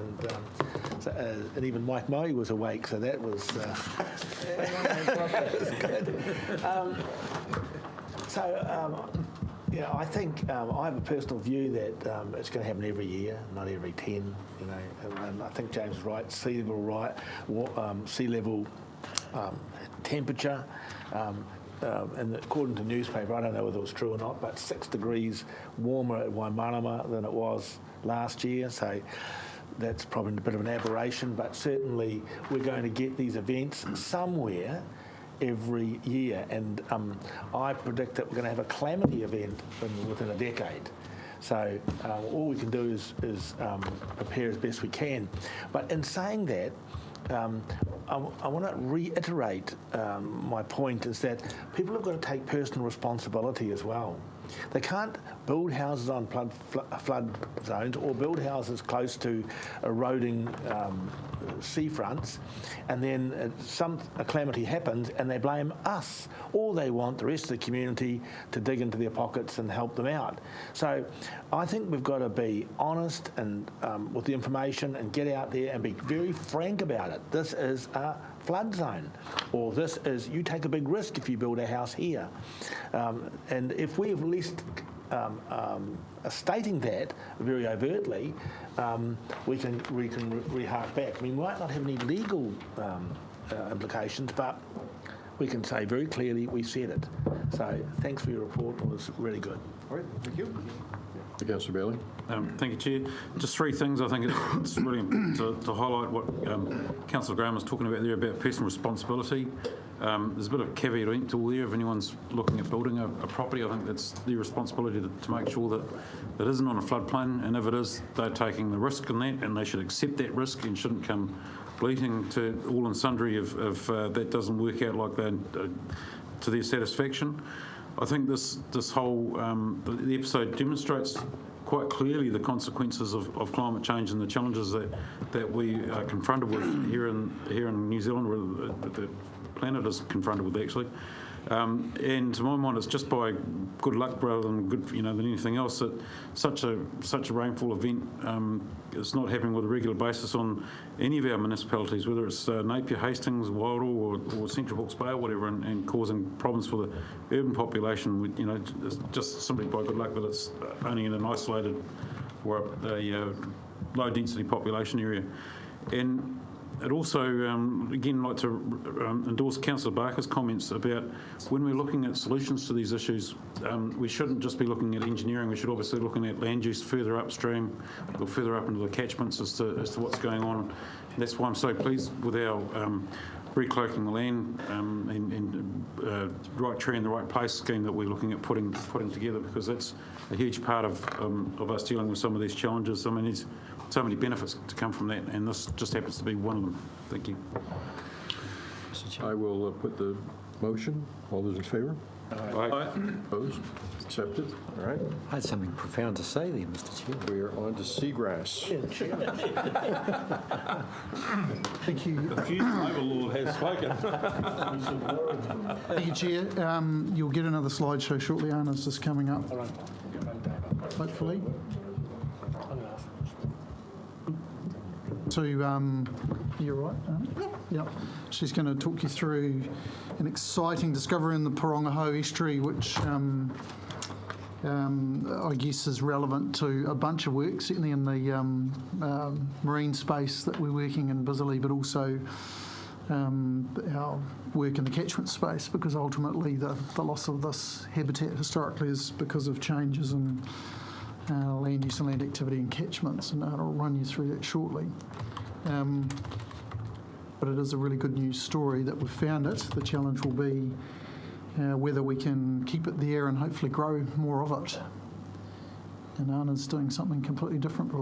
Speaker 5: and even Mike Moe was awake, so that was, that was good. Yeah, I think I have a personal view that it's going to happen every year, not every 10, you know, and I think James is right, sea level temperature, and according to the newspaper, I don't know whether it was true or not, but 6 degrees warmer at Waimarama than it was last year, so that's probably a bit of an aberration, but certainly we're going to get these events somewhere every year, and I predict that we're going to have a calamity event within a decade. So all we can do is prepare as best we can. But in saying that, I want to reiterate my point is that people have got to take personal responsibility as well. They can't build houses on flood zones or build houses close to eroding seafronts, and then a calamity happens and they blame us, or they want the rest of the community to dig into their pockets and help them out. So I think we've got to be honest and with the information and get out there and be very frank about it. This is a flood zone, or this is, you take a big risk if you build a house here. And if we at least stating that very overtly, we can hark back. I mean, we might not have any legal implications, but we can say very clearly we said it. So thanks for your report. It was really good.
Speaker 3: All right, thank you.
Speaker 1: Councillor Bailey.
Speaker 8: Thank you, Chair. Just 3 things. I think it's really important to highlight what Councillor Graham was talking about there about personal responsibility. There's a bit of caveat emptor there. If anyone's looking at building a property, I think that's their responsibility to make sure that it isn't on a floodplain, and if it is, they're taking the risk in that, and they should accept that risk and shouldn't come bleating to all and sundry if that doesn't work out like that to their satisfaction. I think this whole the episode demonstrates quite clearly the consequences of climate change and the challenges that we are confronted with here in New Zealand, or the planet is confronted with actually. And to my mind, it's just by good luck rather than than anything else that such a rainfall event is not happening with a regular basis on any of our municipalities, whether it's Napier, Hastings, Wairoa, or Central Hawke's Bay or whatever, and causing problems for the urban population. It's just simply by good luck that it's only in an isolated or a low density population area. And I'd also, again, like to endorse Councillor Barker's comments about when we're looking at solutions to these issues, we shouldn't just be looking at engineering. We should obviously be looking at land use further upstream or further up into the catchments as to what's going on. And that's why I'm so pleased with our recloaking the land and right tree in the right place scheme that we're looking at putting together, because that's a huge part of us dealing with some of these challenges. I mean, there's so many benefits to come from that, and this just happens to be one of them. Thank you.
Speaker 1: I will put the motion. All those in favour?
Speaker 8: Aye.
Speaker 1: Opposed? Accepted. All right.
Speaker 9: I had something profound to say there, Mr. Chair.
Speaker 1: We are on to Seagrass.
Speaker 11: Thank you.
Speaker 4: The future overlord has spoken.
Speaker 11: Thank you, Chair. You'll get another slideshow shortly. Anna's just coming up, hopefully. So, you're right, Anna? Yep. She's going to talk you through an exciting discovery in the Porangahau Estuary, which I guess is relevant to a bunch of work, certainly in the marine space that we're working in busily, but also our work in the catchment space, because ultimately the loss of this habitat historically is because of changes in land use and land activity and catchments, and I'll run you through that shortly. But it is a really good news story that we've found it. The challenge will be whether we can keep it there and hopefully grow more of it. And Anna's doing something completely different.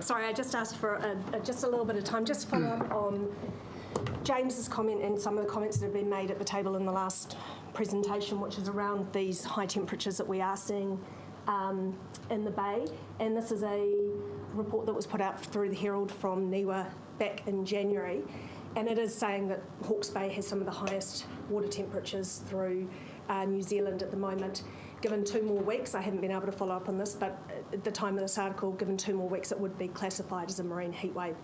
Speaker 12: Sorry, I just asked for just a little bit of time, just follow up on James's comment and some of the comments that have been made at the table in the last presentation, which is around these high temperatures that we are seeing in the bay. And this is a report that was put out through the Herald from NIWA back in January, and it is saying that Hawke's Bay has some of the highest water temperatures through New Zealand at the moment. Given 2 more weeks, I haven't been able to follow up on this, but at the time of this article, given 2 more weeks, it would be classified as a marine heatwave.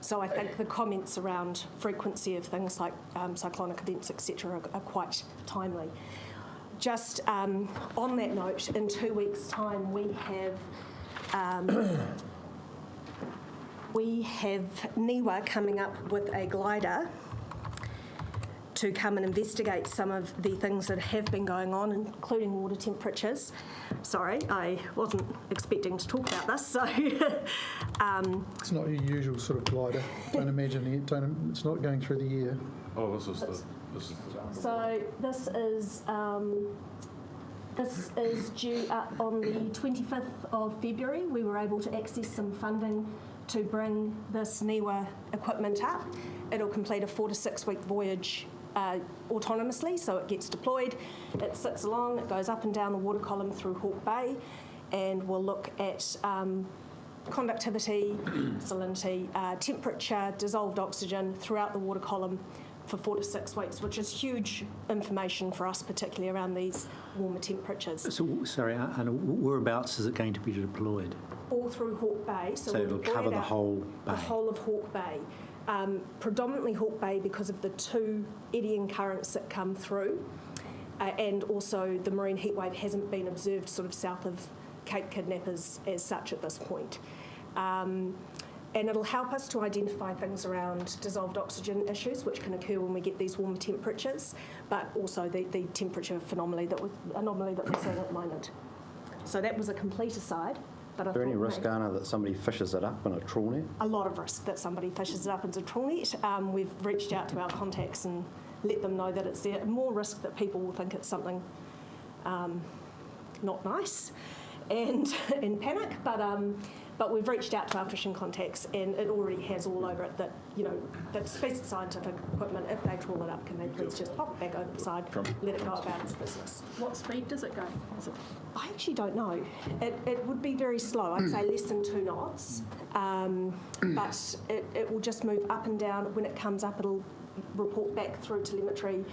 Speaker 12: So I think the comments around frequency of things like cyclonic events, etc., are quite timely. Just on that note, in 2 weeks' time, we have NIWA coming up with a glider to come and investigate some of the things that have been going on, including water temperatures. Sorry, I wasn't expecting to talk about this, so...
Speaker 11: It's not your usual sort of glider. Don't imagine it. It's not going through the year.
Speaker 8: Oh, this is
Speaker 12: So this is due up on the 25th of February. We were able to access some funding to bring this NIWA equipment up. It'll complete a 4 to 6 week voyage autonomously, so it gets deployed, it sits along, it goes up and down the water column through Hawke Bay, and we'll look at conductivity, salinity, temperature, dissolved oxygen throughout the water column for 4 to 6 weeks, which is huge information for us, particularly around these warmer temperatures.
Speaker 9: So, sorry, Anna, whereabouts is it going to be deployed?
Speaker 12: All through Hawke Bay.
Speaker 9: So it'll cover the whole bay?
Speaker 12: The whole of Hawke Bay. Predominantly Hawke Bay because of the 2 eddying currents that come through, and also the marine heatwave hasn't been observed sort of south of Cape Kidnappers as such at this point. And it'll help us to identify things around dissolved oxygen issues, which can occur when we get these warmer temperatures, but also the temperature anomaly that we're seeing at the moment. So that was a complete aside. But
Speaker 6: Is there any risk, Anna, that somebody fishes it up in a trawl net?
Speaker 12: A lot of risk that somebody fishes it up into a trawl net. We've reached out to our contacts and let them know that it's there. More risk that people will think it's something not nice and panic, but we've reached out to our fishing contacts, and it already has all over it that, you know, that species of scientific equipment, if they trawl it up, can they please just pop it back over the side, let it go about its business.
Speaker 13: What speed does it go?
Speaker 12: I actually don't know. It would be very slow. I'd say less than 2 knots, but it will just move up and down. When it comes up, it'll report back through telemetry,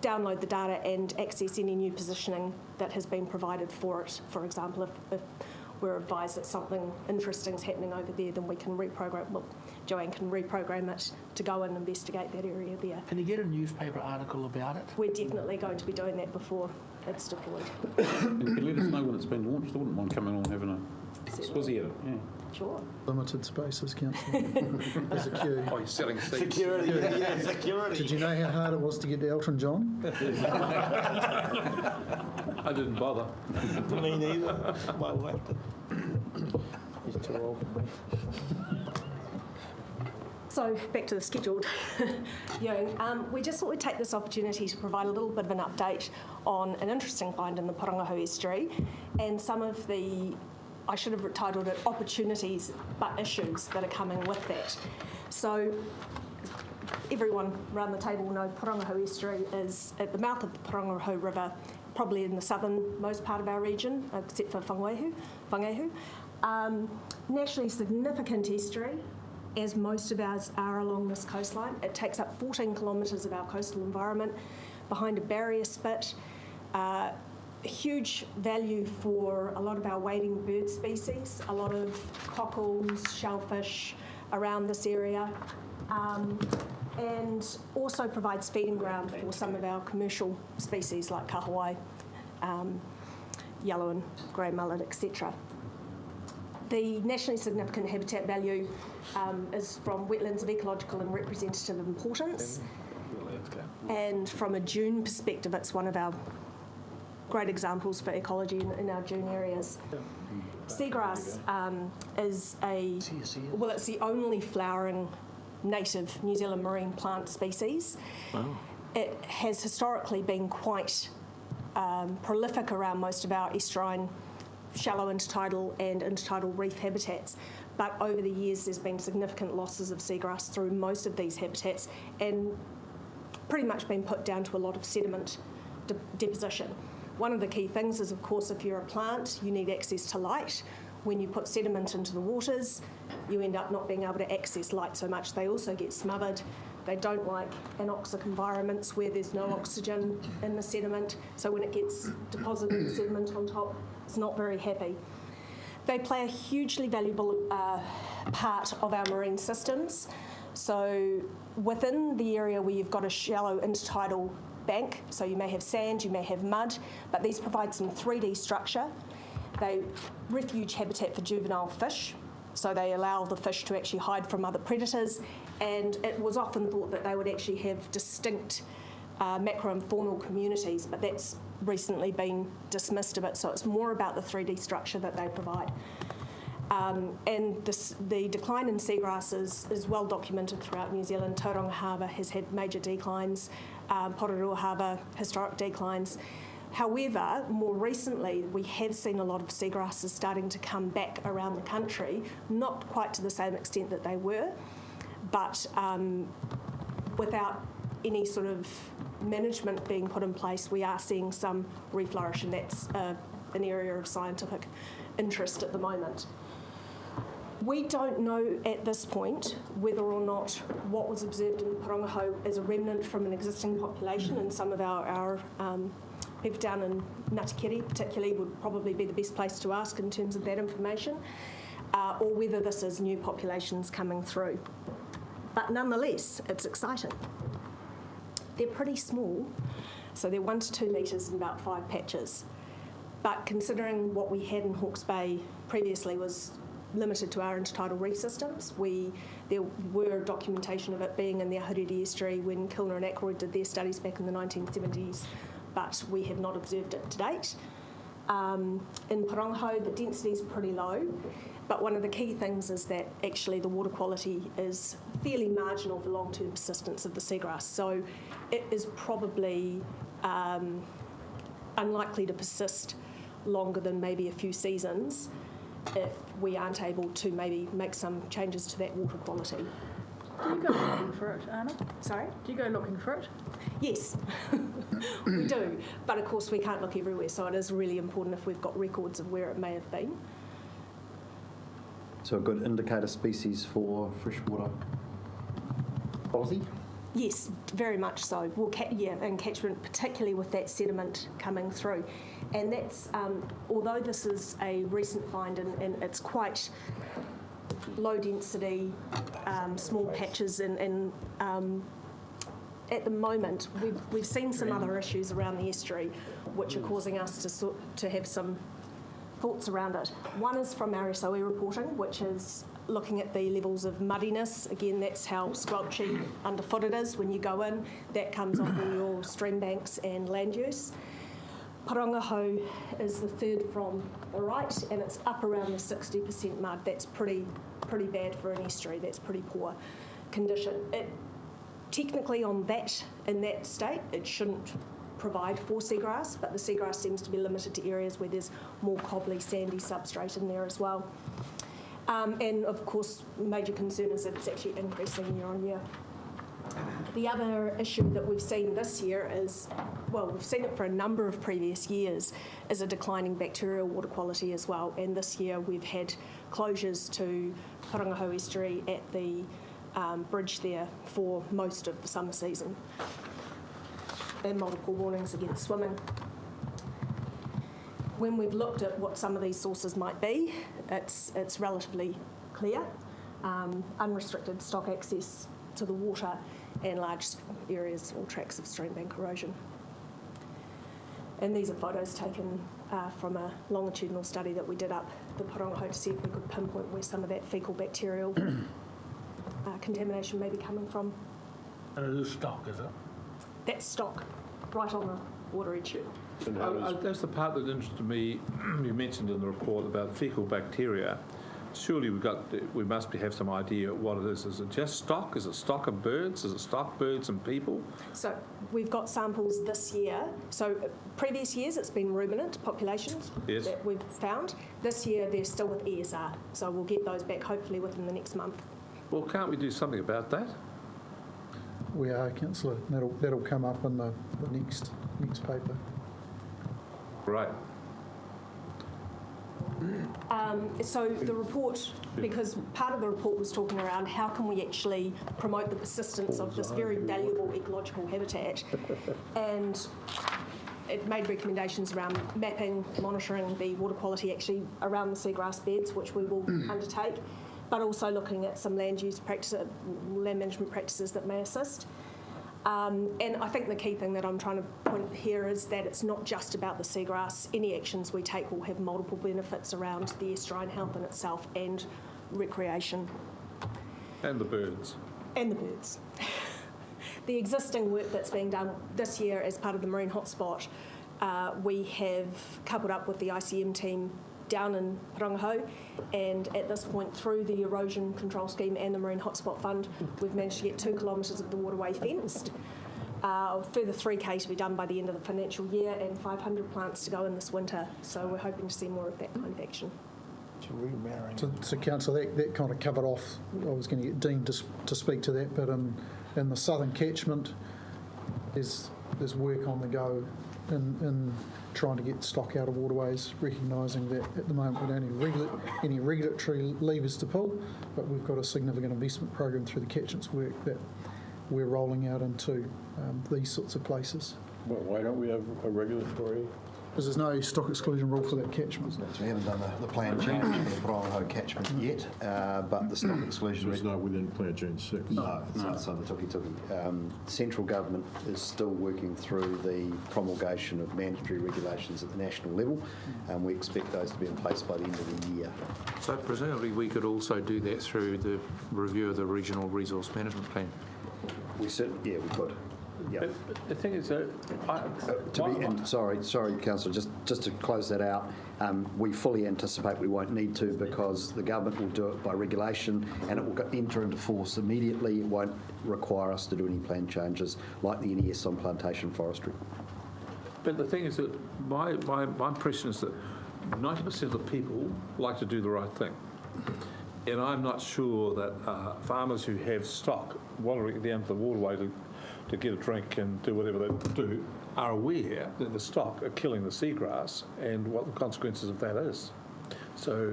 Speaker 12: download the data and access any new positioning that has been provided for it. For example, if we're advised that something interesting is happening over there, then we can reprogram, well, Joanne can reprogram it to go and investigate that area there.
Speaker 5: Can you get a newspaper article about it?
Speaker 12: We're definitely going to be doing that before it's deployed.
Speaker 8: And you can let us know when it's been launched. I wouldn't mind coming along and having a swizzy at it. Yeah.
Speaker 12: Sure.
Speaker 11: Limited spaces, Councillor. There's a queue.
Speaker 4: Oh, you're selling seats.
Speaker 2: Security, yeah, security.
Speaker 11: Did you know how hard it was to get to Elton John?
Speaker 4: I didn't bother.
Speaker 5: Me neither. My wife did. He's too old for me.
Speaker 12: So back to the scheduled viewing. We just thought we'd take this opportunity to provide a little bit of an update on an interesting find in the Porangahau Estuary and some of the, I should have titled it, opportunities but issues that are coming with that. So everyone around the table will know Porangahau Estuary is at the mouth of the Porangahau River, probably in the southernmost part of our region, except for Whangehu. Nationally significant estuary, as most of ours are along this coastline. It takes up 14 kilometres of our coastal environment behind a barrier spit. Huge value for a lot of our wading bird species, a lot of cockles, shellfish around this area, and also provides feeding ground for some of our commercial species like kahawai, yellow and grey mullet, etc. The nationally significant habitat value is from wetlands of ecological and representative importance. And from a dune perspective, it's one of our great examples for ecology in our dune areas. Seagrass is it's the only flowering native New Zealand marine plant species. Wow. It has historically been quite prolific around most of our estuarine shallow intertidal and intertidal reef habitats, but over the years there's been significant losses of seagrass through most of these habitats and pretty much been put down to a lot of sediment deposition. One of the key things is, of course, if you're a plant, you need access to light. When you put sediment into the waters, you end up not being able to access light so much. They also get smothered. They don't like anoxic environments where there's no oxygen in the sediment, so when it gets deposited sediment on top, it's not very happy. They play a hugely valuable part of our marine systems. So within the area where you've got a shallow intertidal bank, so you may have sand, you may have mud, but these provide some 3D structure. They refuge habitat for juvenile fish, so they allow the fish to actually hide from other predators, and it was often thought that they would actually have distinct macro and faunal communities, but that's recently been dismissed of it, so it's more about the 3D structure that they provide. And the decline in seagrass is well documented throughout New Zealand. Tauranga Harbour has had major declines, Pororua Harbour, historic declines. However, more recently, we have seen a lot of seagrasses starting to come back around the country, not quite to the same extent that they were, but without any sort of management being put in place, we are seeing some reflourish, and that's an area of scientific interest at the moment. We don't know at this point whether or not what was observed in Porangahau is a remnant from an existing population, and some of our people down in Ngatikere particularly would probably be the best place to ask in terms of that information, or whether this is new populations coming through. But nonetheless, it's exciting. They're pretty small, so they're 1 to 2 metres in about 5 patches. But considering what we had in Hawke's Bay previously was limited to our intertidal reef systems, there were documentation of it being in the Ahuriri Estuary when Kilner and Ackroyd did their studies back in the 1970s, but we have not observed it to date. In Porangahau, the density is pretty low, but one of the key things is that actually the water quality is fairly marginal for long-term persistence of the seagrass, so it is probably unlikely to persist longer than maybe a few seasons if we aren't able to maybe make some changes to that water quality.
Speaker 13: Do you go looking for it, Anna?
Speaker 12: Sorry?
Speaker 13: Do you go looking for it?
Speaker 12: Yes, we do. But of course we can't look everywhere, so it is really important if we've got records of where it may have been.
Speaker 6: So a good indicator species for freshwater quality?
Speaker 12: Yes, very much so. Well, and catchment, particularly with that sediment coming through. And that's, although this is a recent find and it's quite low density, small patches, and at the moment we've seen some other issues around the estuary which are causing us to have some thoughts around it. One is from our SOE reporting, which is looking at the levels of muddiness. Again, that's how squelchy underfoot it is when you go in. That comes off all your stream banks and land use. Porangahau is the third from the right, and it's up around the 60% mud. That's pretty bad for an estuary. That's pretty poor. condition. Technically in that state, it shouldn't provide for seagrass, but the seagrass seems to be limited to areas where there's more cobbly, sandy substrate in there as well. And of course, major concern is that it's actually increasing year on year. The other issue that we've seen this year is, well, we've seen it for a number of previous years, is a declining bacterial water quality as well. And this year we've had closures to Porangahau Estuary at the bridge there for most of the summer season, and multiple warnings against swimming. When we've looked at what some of these sources might be, it's relatively clear. Unrestricted stock access to the water and large areas or tracts of stream bank erosion. And these are photos taken from a longitudinal study that we did up the Porangahau to see if we could pinpoint where some of that fecal bacterial contamination may be coming from.
Speaker 5: And it is stock, is it?
Speaker 12: That's stock, right on the water edge.
Speaker 4: That's the part that interested me. You mentioned in the report about fecal bacteria. Surely we must have some idea what it is. Is it just stock? Is it stock of birds? Is it stock birds and people?
Speaker 12: So we've got samples this year. So previous years it's been ruminant populations that we've found. This year they're still with ESR. So we'll get those back hopefully within the next month.
Speaker 4: Well, can't we do something about that?
Speaker 11: We are, Councillor. That'll come up in the next paper.
Speaker 4: Right.
Speaker 12: So the report, because part of the report was talking around how can we actually promote the persistence of this very valuable ecological habitat, and it made recommendations around mapping, monitoring the water quality actually around the seagrass beds, which we will undertake, but also looking at some land management practices that may assist. And I think the key thing that I'm trying to point here is that it's not just about the seagrass. Any actions we take will have multiple benefits around the estuarine health in itself and recreation.
Speaker 4: And the birds.
Speaker 12: And the birds. The existing work that's being done this year as part of the Marine Hotspot, we have coupled up with the ICM team down in Porangahau, and at this point through the erosion control scheme and the Marine Hotspot Fund, we've managed to get 2 kilometres of the waterway fenced. Further 3K to be done by the end of the financial year, and 500 plants to go in this winter. So we're hoping to see more of that kind of action.
Speaker 11: So Councillor, that kind of covered off. I was going to get Dean to speak to that, but in the southern catchment, there's work on the go in trying to get stock out of waterways, recognising that at the moment we don't have any regulatory levers to pull, but we've got a significant investment program through the catchments work that we're rolling out into these sorts of places.
Speaker 1: Well, why don't we have a regulatory?
Speaker 11: Because there's no stock exclusion rule for that catchment.
Speaker 6: So we haven't done the plan change for the Porangahau catchment yet, but the stock exclusion...
Speaker 1: It's not within Plan Change 6.
Speaker 6: No, it's outside the tuki-tuki. Central government is still working through the promulgation of mandatory regulations at the national level, and we expect those to be in place by the end of the year.
Speaker 7: So presumably we could also do that through the review of the regional resource management plan.
Speaker 6: We certainly, we could. Yeah.
Speaker 4: The thing is,
Speaker 6: sorry, Councillor, just to close that out, we fully anticipate we won't need to, because the government will do it by regulation and it will enter into force immediately. It won't require us to do any plan changes like the NES on plantation forestry.
Speaker 4: but the thing is that my impression is that 90% of the people like to do the right thing. And I'm not sure that farmers who have stock wandering down to the waterway to get a drink and do whatever they do are aware that the stock are killing the seagrass and what the consequences of that is. So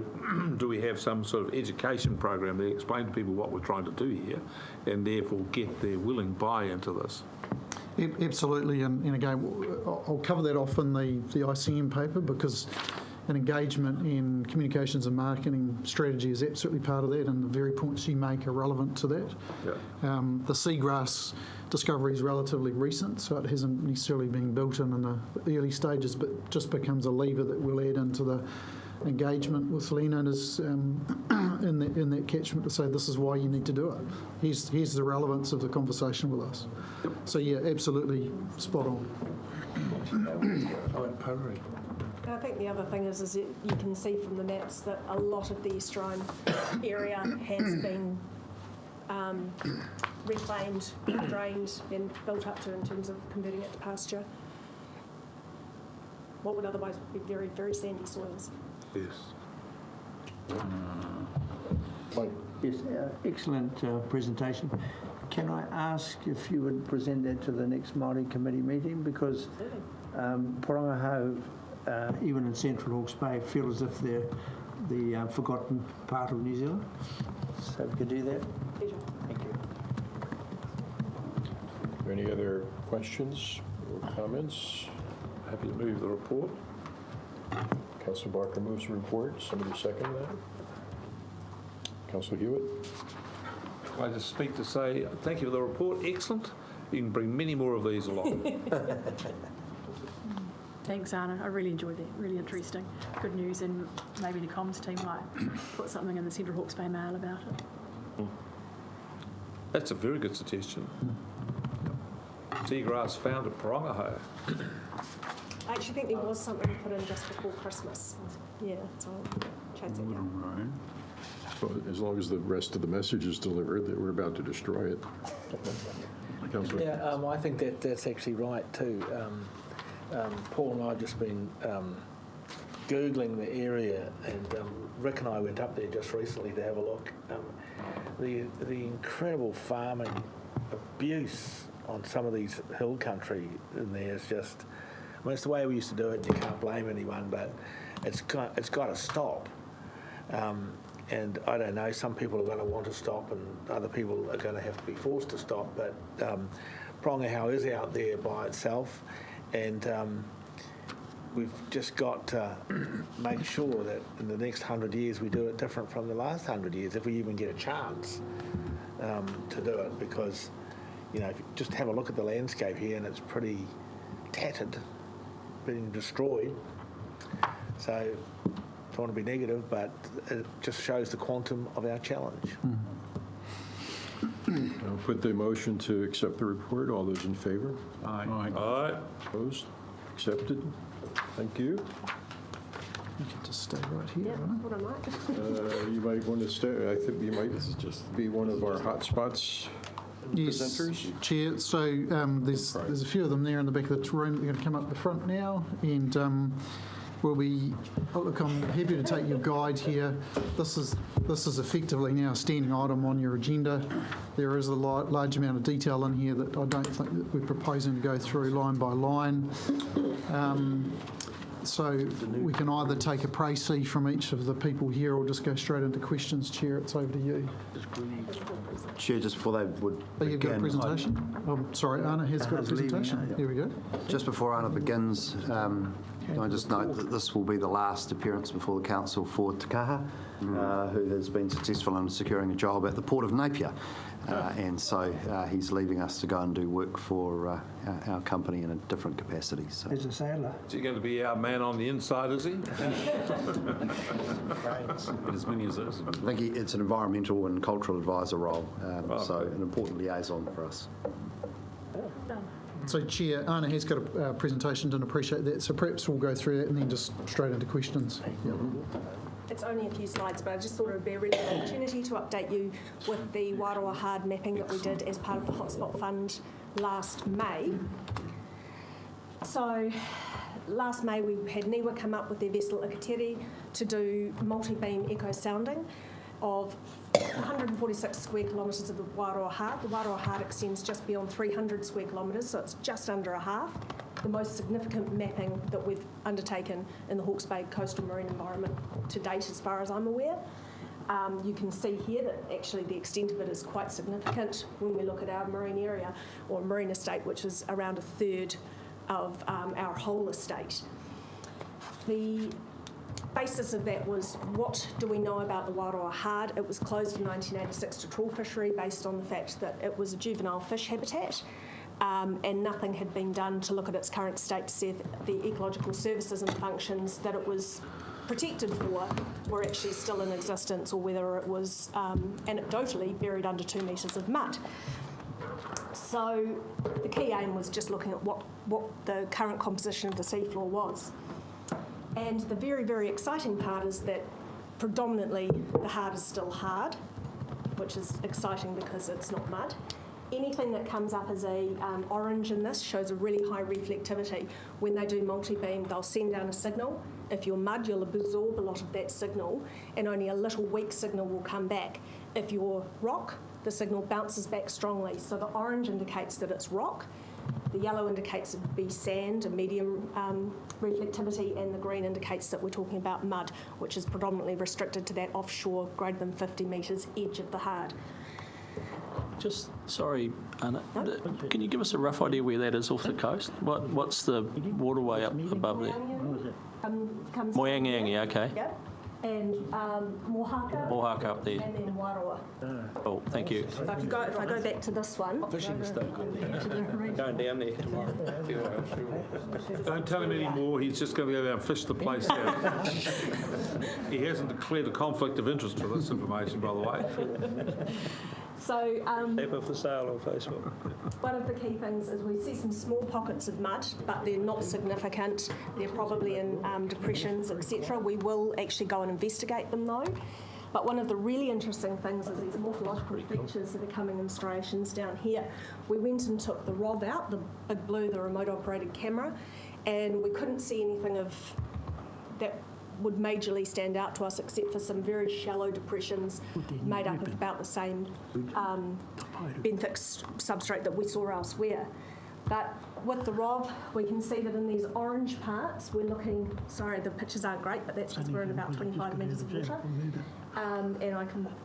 Speaker 4: do we have some sort of education program that explain to people what we're trying to do here and therefore get their willing buy-in to this?
Speaker 11: Absolutely, and again, I'll cover that off in the ICM paper, because an engagement in communications and marketing strategy is absolutely part of that, and the very points you make are relevant to that.
Speaker 4: Yeah.
Speaker 11: The seagrass discovery is relatively recent, so it hasn't necessarily been built in the early stages, but just becomes a lever that we'll add into the engagement with landowners in that catchment to say this is why you need to do it. Here's the relevance of the conversation with us. So yeah, absolutely spot on.
Speaker 12: And I think the other thing is that you can see from the maps that a lot of the estuarine area has been reclaimed, drained, and built up to in terms of converting it to pasture. What would otherwise be very, very sandy soils.
Speaker 4: Yes.
Speaker 10: Yes, excellent presentation. Can I ask if you would present that to the next Māori committee meeting? Because Porangahau, even in Central Hawke's Bay, feel as if they're the forgotten part of New Zealand. So we could do that. Thank you.
Speaker 1: Any other questions or comments?
Speaker 4: Happy to move the report.
Speaker 1: Councillor Barker moves the report. Somebody second that? Councillor Hewitt?
Speaker 4: I just speak to say thank you for the report. Excellent. You can bring many more of these along.
Speaker 13: Thanks, Anna. I really enjoyed that. Really interesting. Good news, and maybe the comms team might put something in the Central Hawke's Bay Mail about it.
Speaker 4: That's a very good suggestion. Seagrass found at Porangahau.
Speaker 12: I actually think there was something put in just before Christmas. Yeah, so I'll chase it down.
Speaker 1: Well, as long as the rest of the message is delivered, that we're about to destroy it. Councillor?
Speaker 5: Yeah, I think that's actually right too. Paul and I have just been Googling the area, and Rick and I went up there just recently to have a look. The incredible farming abuse on some of these hill country in there is just, I mean, it's the way we used to do it, and you can't blame anyone, but it's got to stop. And I don't know, some people are going to want to stop and other people are going to have to be forced to stop, but Porangahau is out there by itself, and we've just got to make sure that in the next 100 years we do it different from the last 100 years, if we even get a chance to do it, because, you know, if you just have a look at the landscape here and it's pretty tattered, being destroyed. So, don't want to be negative, but it just shows the quantum of our challenge.
Speaker 1: I'll put the motion to accept the report. All those in favour?
Speaker 8: Aye.
Speaker 4: Aye.
Speaker 1: Opposed? Accepted. Thank you.
Speaker 11: You can just stay right here,
Speaker 12: Yeah,
Speaker 11: right?
Speaker 12: what I might.
Speaker 1: You might want to stay. I think you might be one of our hotspots presenters.
Speaker 11: Chair. So there's a few of them there in the back of the room. They're going to come up the front now, and we'll be. Oh, look, I'm happy to take your guide here. This is effectively now a standing item on your agenda. There is a large amount of detail in here that I don't think that we're proposing to go through line by line. So we can either take a précis from each of the people here or just go straight into questions. Chair, it's over to you.
Speaker 6: Chair, just before they would
Speaker 11: Oh, you've got a
Speaker 6: begin,
Speaker 11: presentation? Oh, sorry, Anna has got a presentation. Here we go.
Speaker 6: just before Anna begins, can I just note that this will be the last appearance before the Council for Takaha, who has been successful in securing a job at the Port of Napier. And so he's leaving us to go and do work for our company in a different capacity. So.
Speaker 10: As a sailor.
Speaker 4: Is he going to be our man on the inside, is he?
Speaker 8: As many as this.
Speaker 6: I think it's an environmental and cultural advisor role, so an important liaison for us.
Speaker 11: So, Chair, Anna has got a presentation, didn't appreciate that. So perhaps we'll go through that and then just straight into questions. Yeah.
Speaker 12: It's only a few slides, but I just thought it would be a really good opportunity to update you with the Wairua hard mapping that we did as part of the Hotspot Fund last May. So last May we had Niwa come up with their vessel Ikateri to do multi-beam echo sounding of 146 square kilometres of the Wairua hard. The Wairua hard extends just beyond 300 square kilometres, so it's just under a half. The most significant mapping that we've undertaken in the Hawke's Bay coastal marine environment to date, as far as I'm aware. You can see here that actually the extent of it is quite significant when we look at our marine area, or marine estate, which is around a third of our whole estate. The basis of that was, what do we know about the Wairua hard? It was closed in 1986 to trawl fishery based on the fact that it was a juvenile fish habitat. And nothing had been done to look at its current state to see if the ecological services and functions that it was protected for were actually still in existence, or whether it was anecdotally buried under 2 metres of mud. So the key aim was just looking at what the current composition of the seafloor was. And the very, very exciting part is that predominantly the hard is still hard. which is exciting because it's not mud. Anything that comes up as a orange in this shows a really high reflectivity. When they do multi-beam, they'll send down a signal. If you're mud, you'll absorb a lot of that signal, and only a little weak signal will come back. If you're rock, the signal bounces back strongly. So the orange indicates that it's rock, the yellow indicates it would be sand, a medium reflectivity, and the green indicates that we're talking about mud, which is predominantly restricted to that offshore, greater than 50 metres edge of the hard.
Speaker 14: Just, sorry, Anna, can you give us a rough idea where that is off the coast? What's the waterway up above there? Moyangiangi, okay.
Speaker 12: Yep. And Mohaka.
Speaker 14: Mohaka up there.
Speaker 12: And then Warawa.
Speaker 14: Oh, thank you.
Speaker 12: So if I go back to this one.
Speaker 4: Fishing stoke.
Speaker 14: Going down there tomorrow.
Speaker 4: Don't tell him any more. He's just going to go down and fish the place out. He hasn't declared a conflict of interest for this information, by the way.
Speaker 12: So
Speaker 14: Paper for sale on Facebook.
Speaker 12: one of the key things is we see some small pockets of mud, but they're not significant. They're probably in depressions, etc. We will actually go and investigate them though. But one of the really interesting things is these morphological features that are coming in striations down here. We went and took the ROV out, the big blue, the remote operated camera, and we couldn't see anything of that would majorly stand out to us except for some very shallow depressions made up of about the same benthic substrate that we saw elsewhere. But with the ROV, we can see that in these orange parts, we're looking, sorry, the pictures aren't great, but that's because we're in about 25 metres of water. And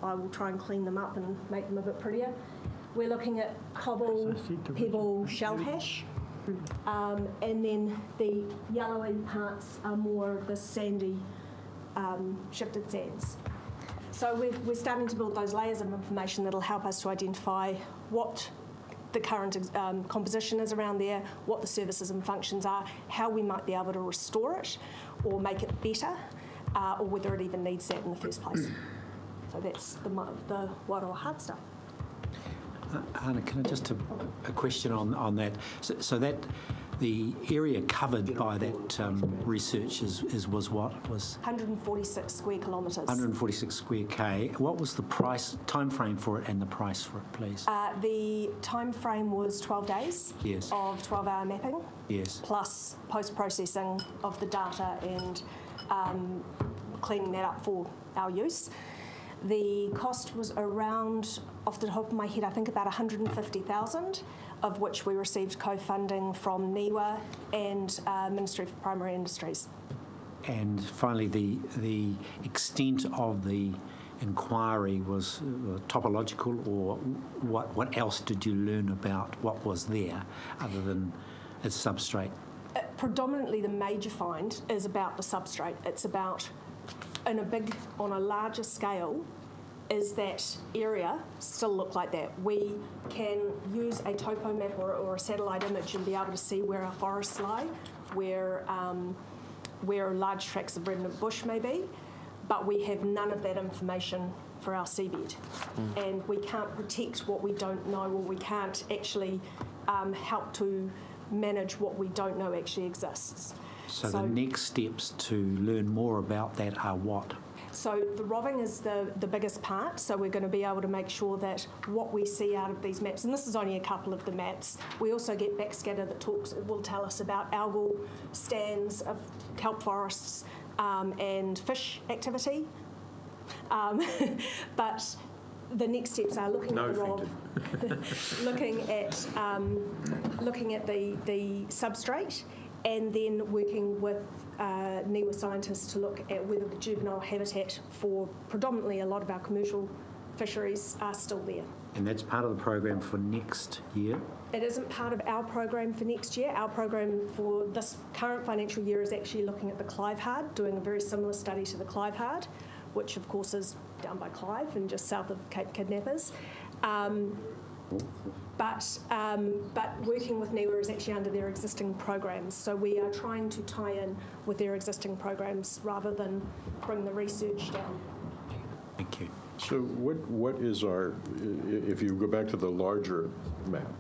Speaker 12: I will try and clean them up and make them a bit prettier. We're looking at cobble, pebble, shell hash. And then the yellowy parts are more the sandy, shifted sands. So we're starting to build those layers of information that'll help us to identify what the current composition is around there, what the services and functions are, how we might be able to restore it or make it better, or whether it even needs that in the first place. So that's the Wairoa hard stuff.
Speaker 9: Anna, can I just a question on that? So that the area covered by that research was what? Was
Speaker 12: 146 square kilometres.
Speaker 9: 146 square K. What was the time frame for it and the price for it, please?
Speaker 12: The time frame was 12 days of 12-hour mapping, plus post-processing of the data and cleaning that up for our use. The cost was around, off the top of my head, I think about 150,000, of which we received co-funding from NIWA and Ministry for Primary Industries.
Speaker 9: And finally, the extent of the inquiry was topological, or what else did you learn about what was there other than its substrate?
Speaker 12: Predominantly the major find is about the substrate. It's about, on a larger scale, is that area still look like that? We can use a topo map or a satellite image and be able to see where our forests lie, where large tracts of redwood bush may be, but we have none of that information for our seabed. And we can't protect what we don't know, or we can't actually help to manage what we don't know actually exists.
Speaker 9: So the next steps to learn more about that are what?
Speaker 12: So the ROVing is the biggest part, so we're going to be able to make sure that what we see out of these maps, and this is only a couple of the maps, we also get backscatter that will tell us about algal stands of kelp forests and fish activity. But the next steps are looking at the ROV, looking at the substrate, and then working with NIWA scientists to look at whether the juvenile habitat for predominantly a lot of our commercial fisheries are still there.
Speaker 9: And that's part of the program for next year?
Speaker 12: It isn't part of our program for next year. Our program for this current financial year is actually looking at the Clive Hard, doing a very similar study to the Clive Hard, which of course is down by Clive and just south of Cape Kidnappers. But working with NIWA is actually under their existing programs. So we are trying to tie in with their existing programs rather than bring the research down.
Speaker 9: Thank you.
Speaker 1: So what is our, if you go back to the larger map,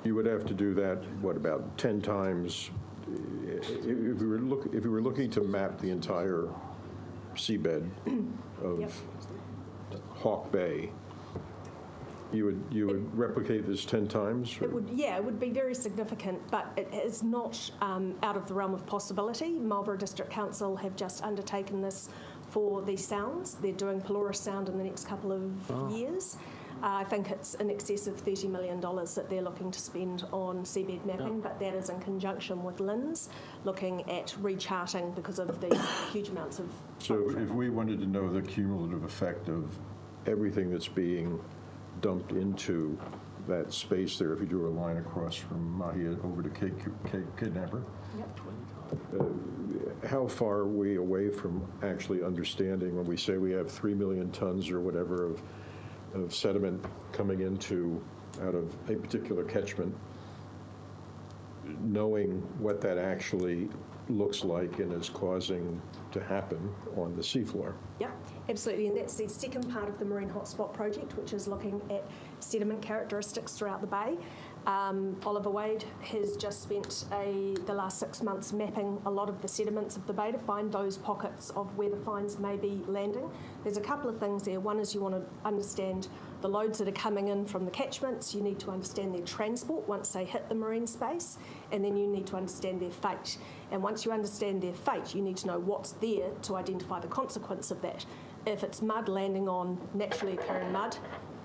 Speaker 1: you would have to do that, what, about 10 times? If we were looking to map the entire seabed of
Speaker 12: Yep.
Speaker 1: Hawke Bay, you would replicate this 10 times? or-
Speaker 12: It would be very significant, but it is not out of the realm of possibility. Marlborough District Council have just undertaken this for the sounds. They're doing Pelorus Sound in the next couple of years. I think it's in excess of $30 million that they're looking to spend on seabed mapping, but that is in conjunction with LINS, looking at recharting because of the huge amounts of...
Speaker 1: So if we wanted to know the cumulative effect of everything that's being dumped into that space there, if you drew a line across from Mahia over to Cape Kidnapper, how far are we away from actually understanding when we say we have 3 million tons or whatever of sediment coming out of a particular catchment, knowing what that actually looks like and is causing to happen on the seafloor?
Speaker 12: Yep, absolutely, and that's the second part of the Marine Hotspot project, which is looking at sediment characteristics throughout the bay. Oliver Wade has just spent the last 6 months mapping a lot of the sediments of the bay to find those pockets of where the fines may be landing. There's a couple of things there. One is you want to understand the loads that are coming in from the catchments. You need to understand their transport once they hit the marine space, and then you need to understand their fate. And once you understand their fate, you need to know what's there to identify the consequence of that. If it's mud landing on naturally occurring mud,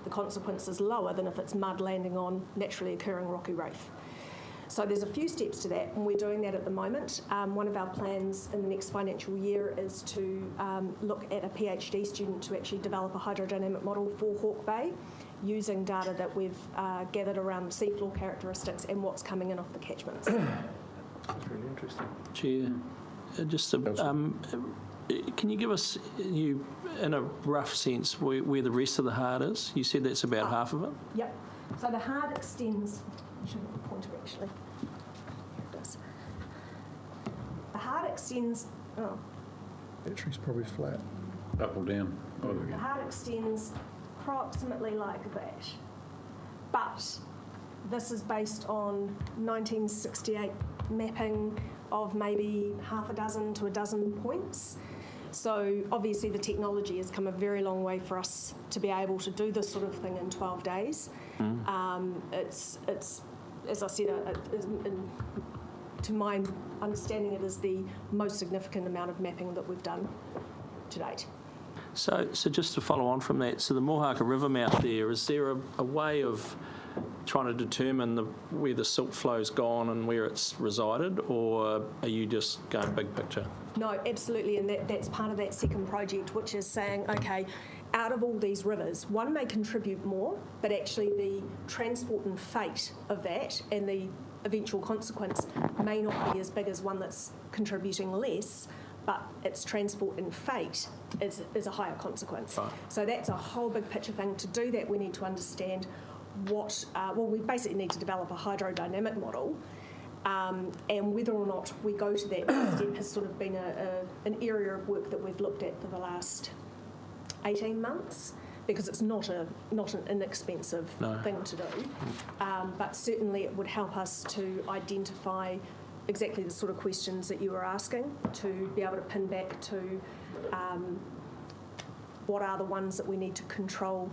Speaker 12: the consequence is lower than if it's mud landing on naturally occurring rocky reef. So there's a few steps to that, and we're doing that at the moment. One of our plans in the next financial year is to look at a PhD student to actually develop a hydrodynamic model for Hawke Bay using data that we've gathered around seafloor characteristics and what's coming in off the catchments.
Speaker 4: That's really interesting.
Speaker 14: Chair, just can you give us, in a rough sense, where the rest of the hard is? You said that's about half of it?
Speaker 12: Yep. So the hard extends... I should have the pointer actually. Here it is. The hard extends... Oh.
Speaker 1: Actually, it's probably flat.
Speaker 8: Up or down?
Speaker 12: The hard extends approximately like that. But this is based on 1968 mapping of maybe half a dozen to a dozen points. So obviously the technology has come a very long way for us to be able to do this sort of thing in 12 days. It's as I said, to my understanding, it is the most significant amount of mapping that we've done to date.
Speaker 14: So just to follow on from that, so the Mohaka River mouth there, is there a way of trying to determine where the silt flow's gone and where it's resided, or are you just going big picture?
Speaker 12: No, absolutely, and that's part of that second project, which is saying, okay, out of all these rivers, one may contribute more, but actually the transport and fate of that and the eventual consequence may not be as big as one that's contributing less, but its transport and fate is a higher consequence.
Speaker 14: Right.
Speaker 12: So that's a whole big picture thing. To do that, we need to understand we basically need to develop a hydrodynamic model, and whether or not we go to that step has sort of been an area of work that we've looked at for the last 18 months, because it's not an inexpensive thing to do. But certainly it would help us to identify exactly the sort of questions that you were asking, to be able to pin back to what are the ones that we need to control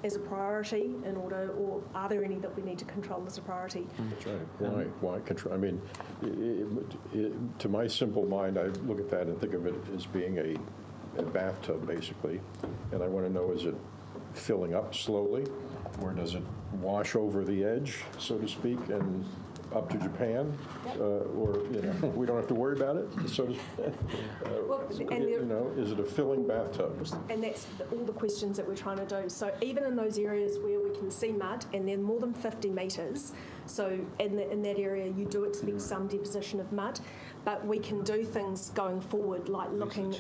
Speaker 12: as a priority or are there any that we need to control as a priority?
Speaker 1: That's right. Why control? I mean, to my simple mind, I look at that and think of it as being a bathtub, basically. And I want to know, is it filling up slowly, or does it wash over the edge, so to speak, and up to Japan? Or, we don't have to worry about it, so to speak. Is it a filling bathtub?
Speaker 12: And that's all the questions that we're trying to do. So even in those areas where we can see mud, and then more than 50 metres, so in that area you do expect some deposition of mud, but we can do things going forward, like looking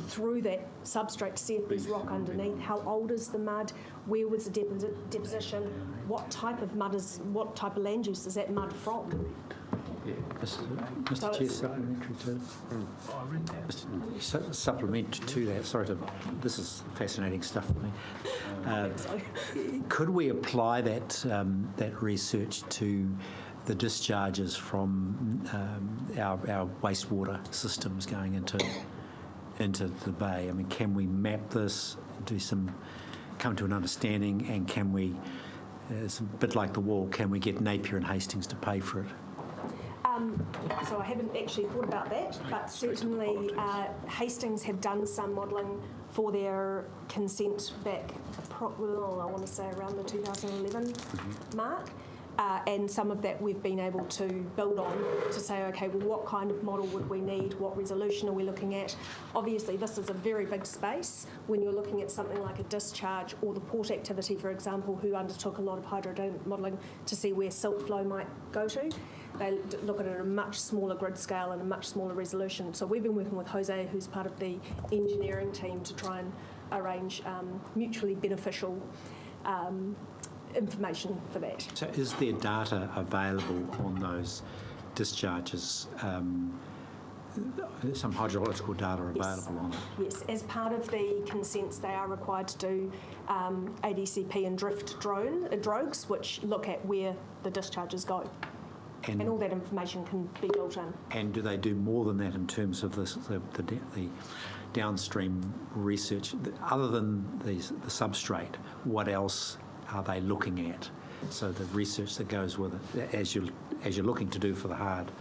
Speaker 12: through that substrate to see if there's rock underneath, how old is the mud, where was the deposition, what type of land use is that mud from?
Speaker 9: Mr. Chair, supplementary to supplement to that. This is fascinating stuff for me. Could we apply that research to the discharges from our wastewater systems going into into the bay? I mean, can we map this, come to an understanding, and can we, it's a bit like the wall, can we get Napier and Hastings to pay for it?
Speaker 12: So I haven't actually thought about that, but certainly Hastings have done some modelling for their consent back, I want to say around the 2011 mark. And some of that we've been able to build on to say, okay, well, what kind of model would we need? What resolution are we looking at? Obviously, this is a very big space when you're looking at something like a discharge or the port activity, for example, who undertook a lot of hydrodynamic modelling to see where silt flow might go to. They look at it at a much smaller grid scale and a much smaller resolution. So we've been working with Jose, who's part of the engineering team, to try and arrange mutually beneficial information for that.
Speaker 9: So is there data available on those discharges? Some hydrological data available on it?
Speaker 12: Yes, as part of the consents, they are required to do ADCP and drift drogues, which look at where the discharges go. And all that information can be built in.
Speaker 9: And do they do more than that in terms of the downstream research? Other than the substrate, what else are they looking at? So the research that goes with it, as you're looking to do for the hard.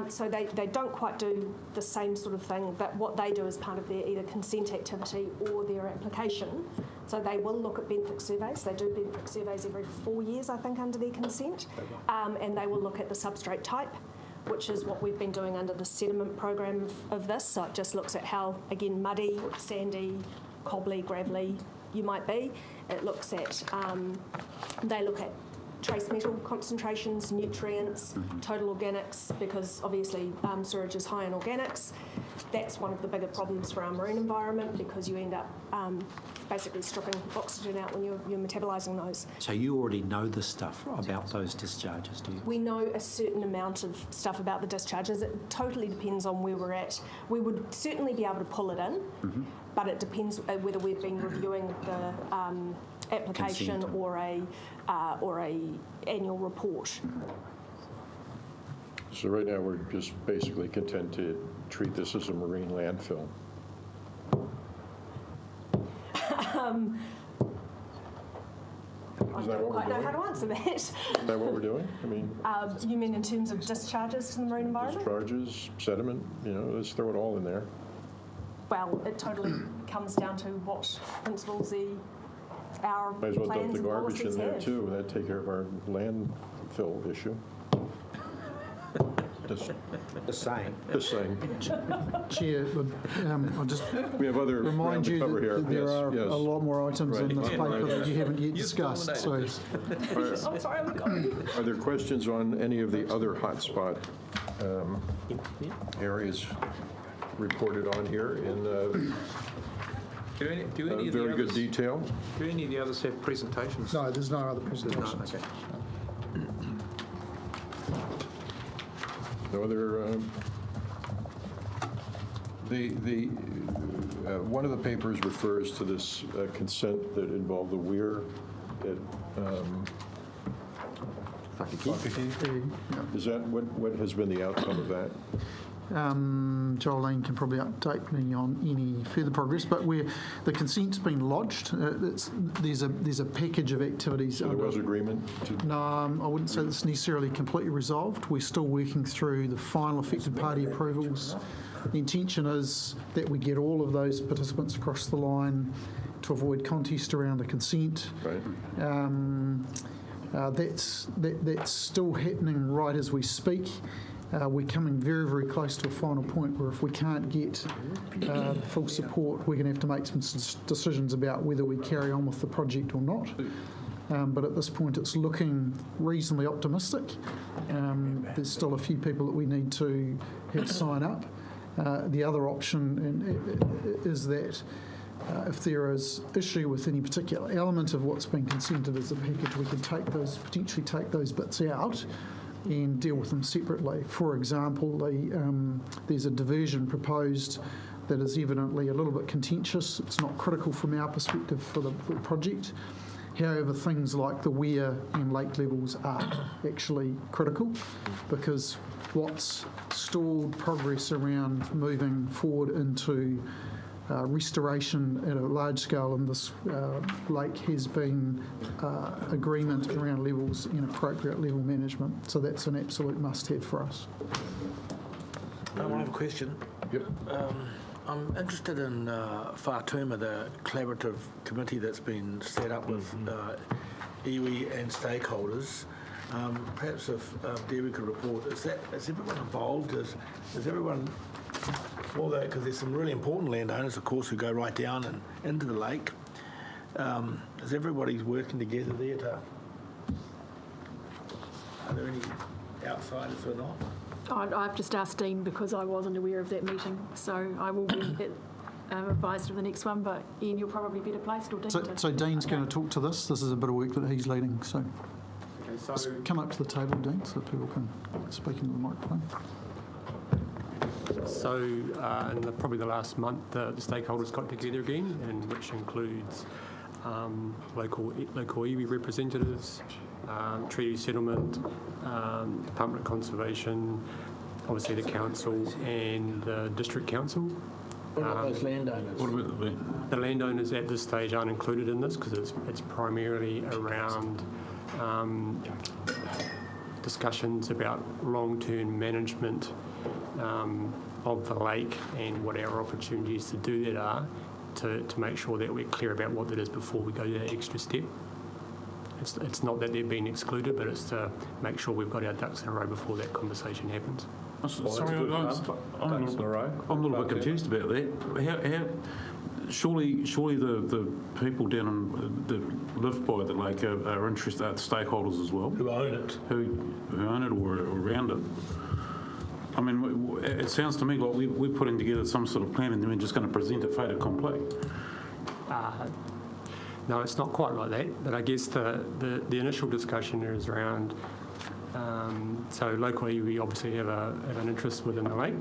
Speaker 12: So they don't quite do the same sort of thing, but what they do as part of their either consent activity or their application, so they will look at benthic surveys. They do benthic surveys every 4 years, I think, under their consent, and they will look at the substrate type, which is what we've been doing under the sediment program of this. So it just looks at how, again, muddy, sandy, cobbly, gravelly you might be. It looks at, they look at trace metal concentrations, nutrients, total organics, because obviously sewage is high in organics. That's one of the bigger problems for our marine environment, because you end up basically stripping oxygen out when you're metabolising those.
Speaker 9: So you already know this stuff about those discharges, do you?
Speaker 12: We know a certain amount of stuff about the discharges. It totally depends on where we're at. We would certainly be able to pull it in, but it depends whether we've been reviewing the application or a annual report.
Speaker 1: So right now, we're just basically content to treat this as a marine landfill.
Speaker 12: I don't quite know how to answer that.
Speaker 1: Is that what we're doing? I mean,
Speaker 12: you mean in terms of discharges to the marine environment?
Speaker 1: discharges, sediment, let's throw it all in there.
Speaker 12: Well, it totally comes down to what principles our
Speaker 1: Might as well dump
Speaker 12: plans
Speaker 1: the
Speaker 12: and
Speaker 1: garbage in
Speaker 12: policies
Speaker 1: there
Speaker 12: have.
Speaker 1: too. That'd take care of our landfill issue.
Speaker 5: Just saying.
Speaker 1: Just saying.
Speaker 11: Chair, I'll just
Speaker 1: We have other
Speaker 11: remind
Speaker 1: ground to
Speaker 11: you
Speaker 1: cover here.
Speaker 11: that there
Speaker 1: Yes,
Speaker 11: are
Speaker 1: yes.
Speaker 11: a lot more items in this paper
Speaker 1: Right.
Speaker 11: that you haven't yet discussed. So
Speaker 12: I'm sorry, I'm going.
Speaker 1: Are there questions on any of the other hotspot areas reported on here in
Speaker 7: Do any of the
Speaker 1: very good
Speaker 7: others-
Speaker 1: detail?
Speaker 7: Do any of the others have presentations?
Speaker 11: no, there's no other
Speaker 7: There's none,
Speaker 11: presentations.
Speaker 7: okay.
Speaker 1: No other, one of the papers refers to this consent that involved the weir at Whakaki. Is that, what has been the outcome of that?
Speaker 11: Jolene can probably update me on any further progress, but the consent's been lodged. There's a package of activities.
Speaker 1: So there was agreement?
Speaker 11: No, I wouldn't say it's necessarily completely resolved. We're still working through the final affected party approvals. The intention is that we get all of those participants across the line to avoid contest around the consent.
Speaker 1: Right.
Speaker 11: That's still happening right as we speak. We're coming very, very close to a final point where if we can't get full support, we're going to have to make some decisions about whether we carry on with the project or not. But at this point, it's looking reasonably optimistic. There's still a few people that we need to have sign up. The other option is that if there is issue with any particular element of what's been consented as a package, we can potentially take those bits out and deal with them separately. For example, there's a diversion proposed that is evidently a little bit contentious. It's not critical from our perspective for the project. However, things like the weir and lake levels are actually critical, because what's stalled progress around moving forward into restoration at a large scale in this lake has been agreement around levels and appropriate level management. So that's an absolute must-have for us.
Speaker 5: I have a question.
Speaker 1: Yep.
Speaker 5: I'm interested in Whātuma, the collaborative committee that's been set up with iwi and stakeholders. Perhaps if Debbie could report, is everyone involved? Is everyone, all that, because there's some really important landowners, of course, who go right down and into the lake. Is everybody working together there are there any outsiders or not?
Speaker 13: I've just asked Dean because I wasn't aware of that meeting, so I will be advised of the next one, but Ian, you're probably better placed, or Dean?
Speaker 11: So Dean's going to talk to this. This is a bit of work that he's leading. So, just come up to the table, Dean, so people can speak into the microphone.
Speaker 15: So in probably the last month, the stakeholders got together again, and which includes local iwi representatives, treaty settlement, Department of Conservation, obviously the council and the district council.
Speaker 5: What about those landowners?
Speaker 8: What about
Speaker 15: the landowners at this stage aren't included in this because it's primarily around discussions about long-term management of the lake and what our opportunities to do that are, to make sure that we're clear about what that is before we go to that extra step. It's not that they're being excluded, but it's to make sure we've got our ducks in a row before that conversation happens.
Speaker 8: Sorry, I'm a little bit confused about that. Surely the people down in, that live by the lake are interested, are stakeholders as well.
Speaker 5: Who own it.
Speaker 8: Who own it or around it. I mean, it sounds to me like we're putting together some sort of plan and then we're just going to present it fait accompli.
Speaker 15: No, it's not quite like that, but I guess the initial discussion is around, so locally we obviously have an interest within the lake.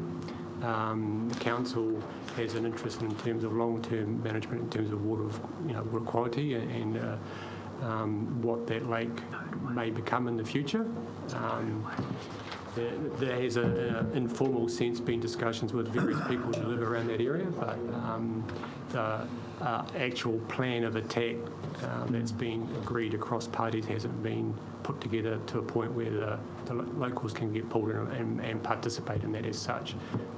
Speaker 15: The council has an interest in terms of long-term management, in terms of water quality and what that lake may become in the future. There has an informal sense been discussions with various people who live around that area, but the actual plan of attack that's been agreed across parties hasn't been put together to a point where the locals can get pulled in and participate in that as such.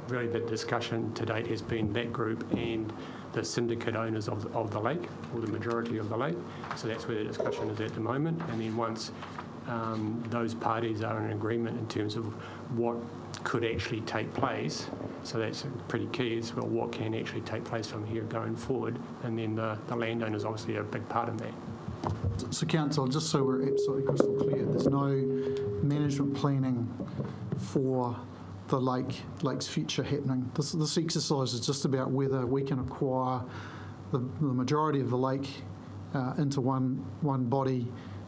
Speaker 15: Really the discussion to date has been that group and the syndicate owners of the lake, or the majority of the lake. So that's where the discussion is at the moment. And then once those parties are in agreement in terms of what could actually take place, so that's pretty key as well, what can actually take place from here going forward, and then the landowners obviously are a big part of that.
Speaker 11: So Council, just so we're absolutely crystal clear, there's no management planning for the lake's future happening. This exercise is just about whether we can acquire the majority of the lake into one body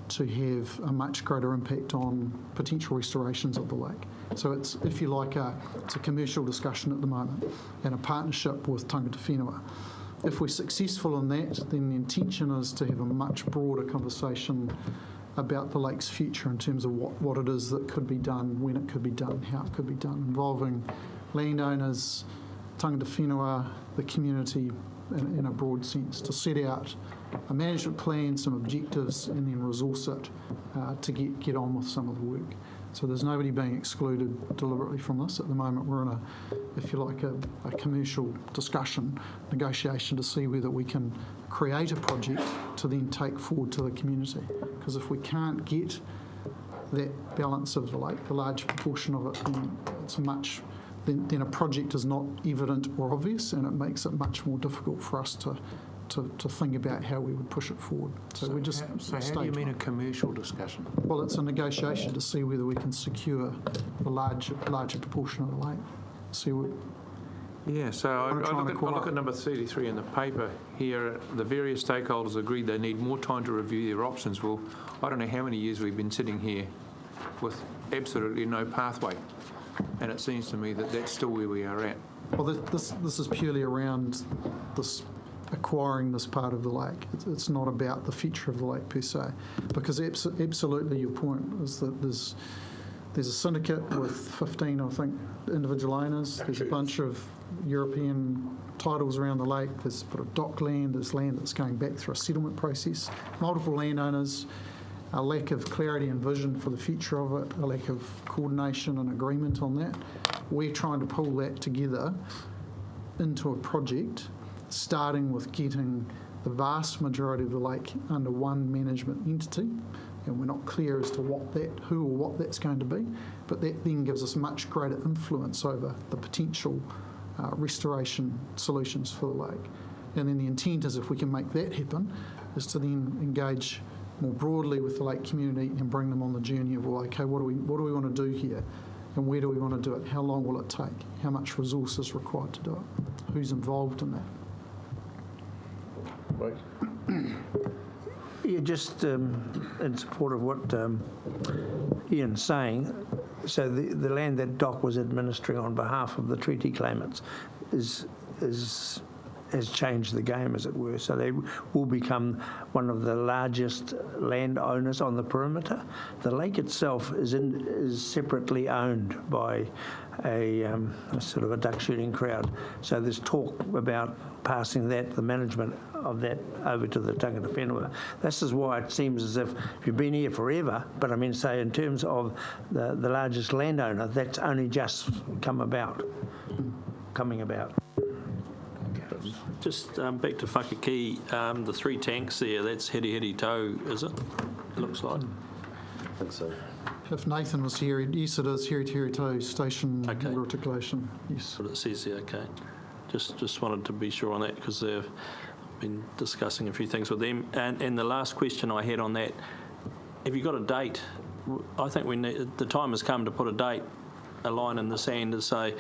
Speaker 11: to have a much greater impact on potential restorations of the lake. So it's, if you like, it's a commercial discussion at the moment and a partnership with Tangata Whenua. If we're successful in that, then the intention is to have a much broader conversation about the lake's future in terms of what it is that could be done, when it could be done, how it could be done, involving landowners, Tangata Whenua, the community in a broad sense, to set out a management plan, some objectives, and then resource it to get on with some of the work. So there's nobody being excluded deliberately from this. At the moment, we're in a, if you like, a commercial discussion, negotiation to see whether we can create a project to then take forward to the community. Because if we can't get that balance of the lake, the large proportion of it, then it's much. Then a project is not evident or obvious, and it makes it much more difficult for us to think about how we would push it forwwhat. So we're just
Speaker 7: how do you mean a commercial discussion?
Speaker 11: Well, it's a negotiation to see whether we can secure the larger proportion of the lake. See what.
Speaker 7: Yeah, so I look at number 33 in the paper here. The various stakeholders agreed they need more time to review their options. Well, I don't know how many years we've been sitting here with absolutely no pathway, and it seems to me that that's still where we are at.
Speaker 11: Well, this is purely around this acquiring this part of the lake. It's not about the feature of the lake per se, because absolutely your point is that there's a syndicate with 15, I think, individual owners. There's a bunch of European titles around the lake. There's a bit of dock land. There's land that's going back through a settlement process. Multiple landowners, a lack of clarity and vision for the future of it, a lack of coordination and agreement on that. We're trying to pull that together into a project, starting with getting the vast majority of the lake under one management entity. And we're not clear as to who or what that's going to be, but that then gives us much greater influence over the potential restoration solutions for the lake. And then the intent is, if we can make that happen, is to then engage more broadly with the lake community and bring them on the journey of, well, okay, what do we want to do here, and where do we want to do it? How long will it take? How much resource is required to do it? Who's involved in that?
Speaker 1: Mike?
Speaker 10: Yeah, just in support of what Ian's saying, so the land that DOC was administering on behalf of the treaty claimants has changed the game, as it were. So they will become one of the largest landowners on the perimeter. The lake itself is separately owned by a sort of a duck shooting crowd. So there's talk about passing the management of that over to the tangata whenua. This is why it seems as if you've been here forever, but I mean, say in terms of the largest landowner, that's only just coming about.
Speaker 14: Just back to Whakakī, the 3 tanks there, that's Heri Tau, is it? It looks like.
Speaker 6: I think so.
Speaker 11: If Nathan was here, yes, it is Heri Tau Station
Speaker 14: Okay.
Speaker 11: Water Articulation. Yes.
Speaker 14: That's what it says there, okay. Just wanted to be sure on that, because they've been discussing a few things with them. And the last question I had on that, have you got a date? I think the time has come to put a line in the sand to say,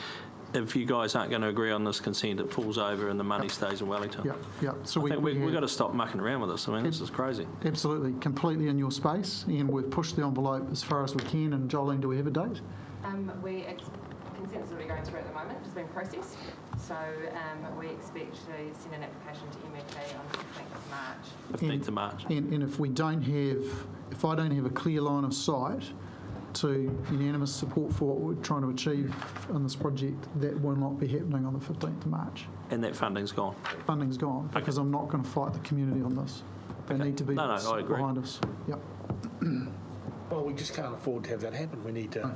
Speaker 14: if you guys aren't going to agree on this consent, it falls over and the money stays in Wellington.
Speaker 11: Yeah. So
Speaker 14: we've got to stop mucking around with this. I mean, this is crazy.
Speaker 11: Absolutely, completely in your space, and we've pushed the envelope as far as we can. And Jolene, do we have a date?
Speaker 16: Consent is already going through at the moment, it's being processed. So we expect to send an application to MFA on the 15th of March.
Speaker 14: 15th of March.
Speaker 11: And if I don't have a clear line of sight to unanimous support for what we're trying to achieve in this project, that will not be happening on the 15th of March.
Speaker 14: And that funding's gone?
Speaker 11: Funding's gone, because I'm not going to fight the community on this. They need to be
Speaker 14: I agree.
Speaker 11: behind us. Yep.
Speaker 5: Well, we just can't afford to have that happen. We need to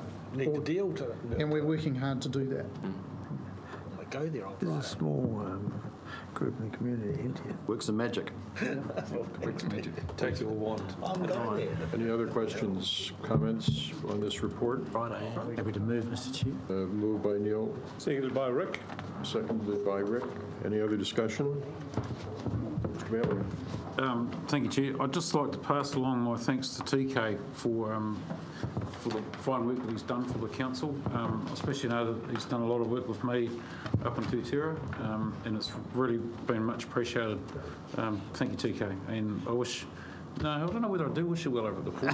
Speaker 5: deal to it.
Speaker 11: And we're working hard to do that.
Speaker 5: We go there on
Speaker 10: There's a
Speaker 5: Friday.
Speaker 10: small group in the community, isn't it?
Speaker 6: Works of magic.
Speaker 4: Take your wand.
Speaker 5: I'm going there.
Speaker 1: Any other questions, comments on this report?
Speaker 14: Friday.
Speaker 9: Happy to move, Mr Chair.
Speaker 1: Moved by Neil,
Speaker 4: Seconded by Rick.
Speaker 1: seconded by Rick. Any other discussion? Mr. Bailey?
Speaker 8: Thank you, Chair. I'd just like to pass along my thanks to TK for the fine work that he's done for the council. Especially know that he's done a lot of work with me up in Tūtera, and it's really been much appreciated. Thank you, TK. And I don't know whether I do wish you well over at the port,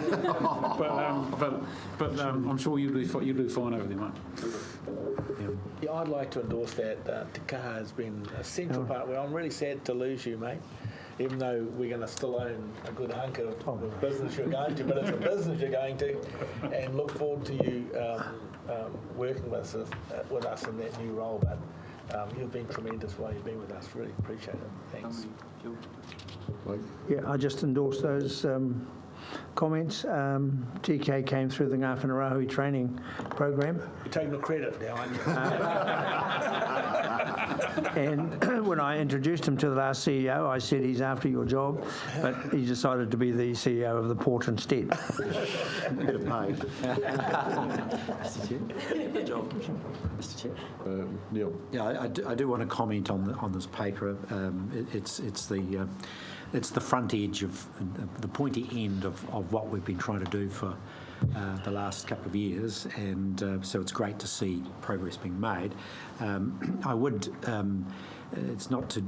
Speaker 8: but I'm sure you do fine over there, mate.
Speaker 5: Yeah, I'd like to endorse that. Te Kaha has been a central part. Well, I'm really sad to lose you, mate. Even though we're going to still own a good hunk of the business you're going to, but it's a business you're going to, and look forward to you working with us in that new role. But you've been tremendous while you've been with us. Really appreciate it. Thanks.
Speaker 1: Mike?
Speaker 10: Yeah, I just endorse those comments. TK came through the Ngā Whanarahui training program.
Speaker 5: You're taking the credit now, aren't you?
Speaker 10: And when I introduced him to the last CEO, I said he's after your job, but he decided to be the CEO of the port instead.
Speaker 6: Better paid.
Speaker 9: Mr Chair.
Speaker 14: Good job.
Speaker 9: Mr Chair.
Speaker 1: Neil?
Speaker 9: Yeah, I do want to comment on this paper. It's the front edge of the pointy end of what we've been trying to do for the last couple of years, and so it's great to see progress being made. I would, it's not to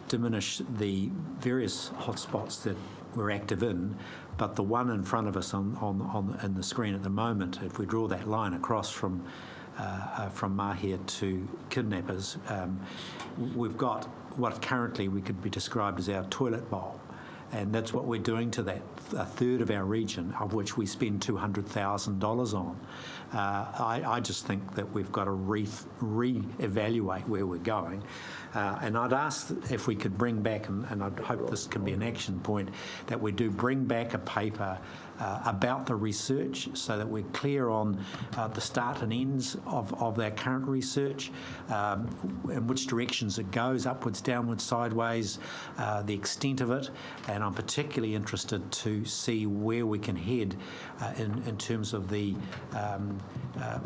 Speaker 9: diminish the various hotspots that we're active in, but the one in front of us in the screen at the moment, if we draw that line across from from Mahia to kidnappers. We've got what currently we could be described as our toilet bowl. And that's what we're doing to that, a third of our region, of which we spend $200,000 on. I just think that we've got to re-evaluate where we're going. And I'd ask if we could bring back, and I'd hope this can be an action point, that we do bring back a paper about the research so that we're clear on the start and ends of our current research, in which directions it goes, upwards, downwards, sideways, the extent of it. And I'm particularly interested to see where we can head in terms of the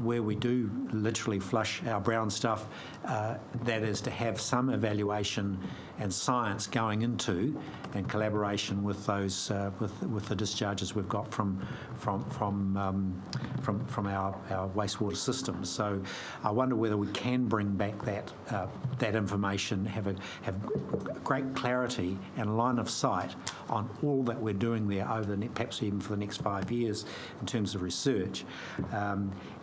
Speaker 9: where we do literally flush our brown stuff, that is to have some evaluation and science going into and collaboration with those with the discharges we've got from our wastewater systems. So I wonder whether we can bring back that information, have great clarity and line of sight on all that we're doing there over perhaps even for the next 5 years in terms of research.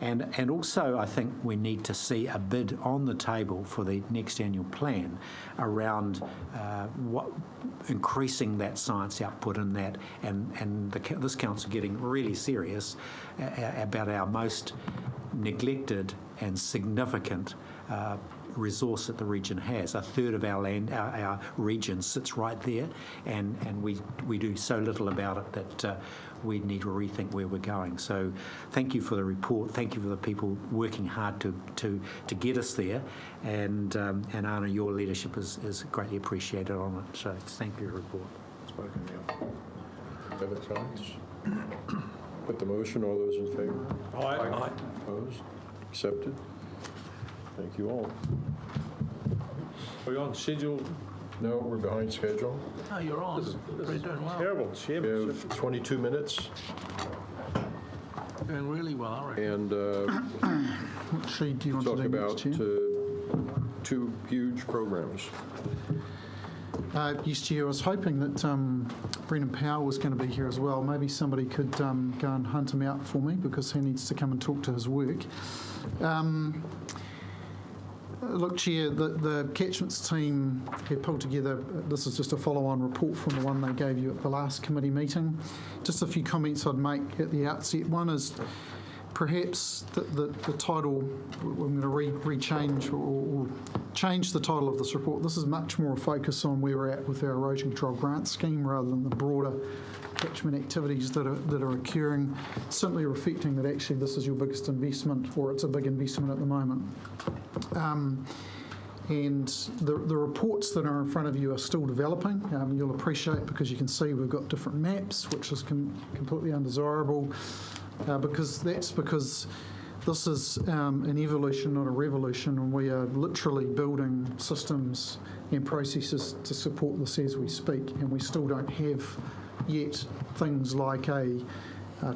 Speaker 9: And also I think we need to see a bid on the table for the next annual plan around increasing that science output in that, and this council getting really serious about our most neglected and significant resource that the region has. A third of our land, our region sits right there, and we do so little about it that we need to rethink where we're going. So thank you for the report. Thank you for the people working hard to get us there, and Anna, your leadership is greatly appreciated on it. So thank you for your report.
Speaker 1: Spoken, yeah. Other comments? Put the motion. All those in favor?
Speaker 4: Aye.
Speaker 1: Opposed? Accepted. Thank you all.
Speaker 4: Are we on schedule?
Speaker 1: No, we're behind schedule.
Speaker 5: Oh, you're on.
Speaker 4: This
Speaker 5: You're
Speaker 4: is
Speaker 5: doing well.
Speaker 4: terrible
Speaker 1: We
Speaker 4: chairmanship.
Speaker 1: have 22 minutes,
Speaker 5: Doing really well, I reckon.
Speaker 1: and
Speaker 11: What sheet do you want
Speaker 1: talk
Speaker 11: to do
Speaker 1: about
Speaker 11: next, Chair?
Speaker 1: two huge programs.
Speaker 11: Yes, Chair, I was hoping that Brendan Powell was going to be here as well. Maybe somebody could go and hunt him out for me, because he needs to come and talk to his work. Look, Chair, the catchments team have pulled together, this is just a follow-on report from the one they gave you at the last committee meeting. Just a few comments I'd make at the outset. One is perhaps the title, I'm going to rechange or change the title of this report. This is much more a focus on where we're at with our erosion control grant scheme rather than the broader catchment activities that are occurring, simply reflecting that actually this is your biggest investment, or it's a big investment at the moment. And the reports that are in front of you are still developing. You'll appreciate, because you can see we've got different maps, which is completely undesirable, because this is an evolution, not a revolution, and we are literally building systems and processes to support this as we speak, and we still don't have yet things like a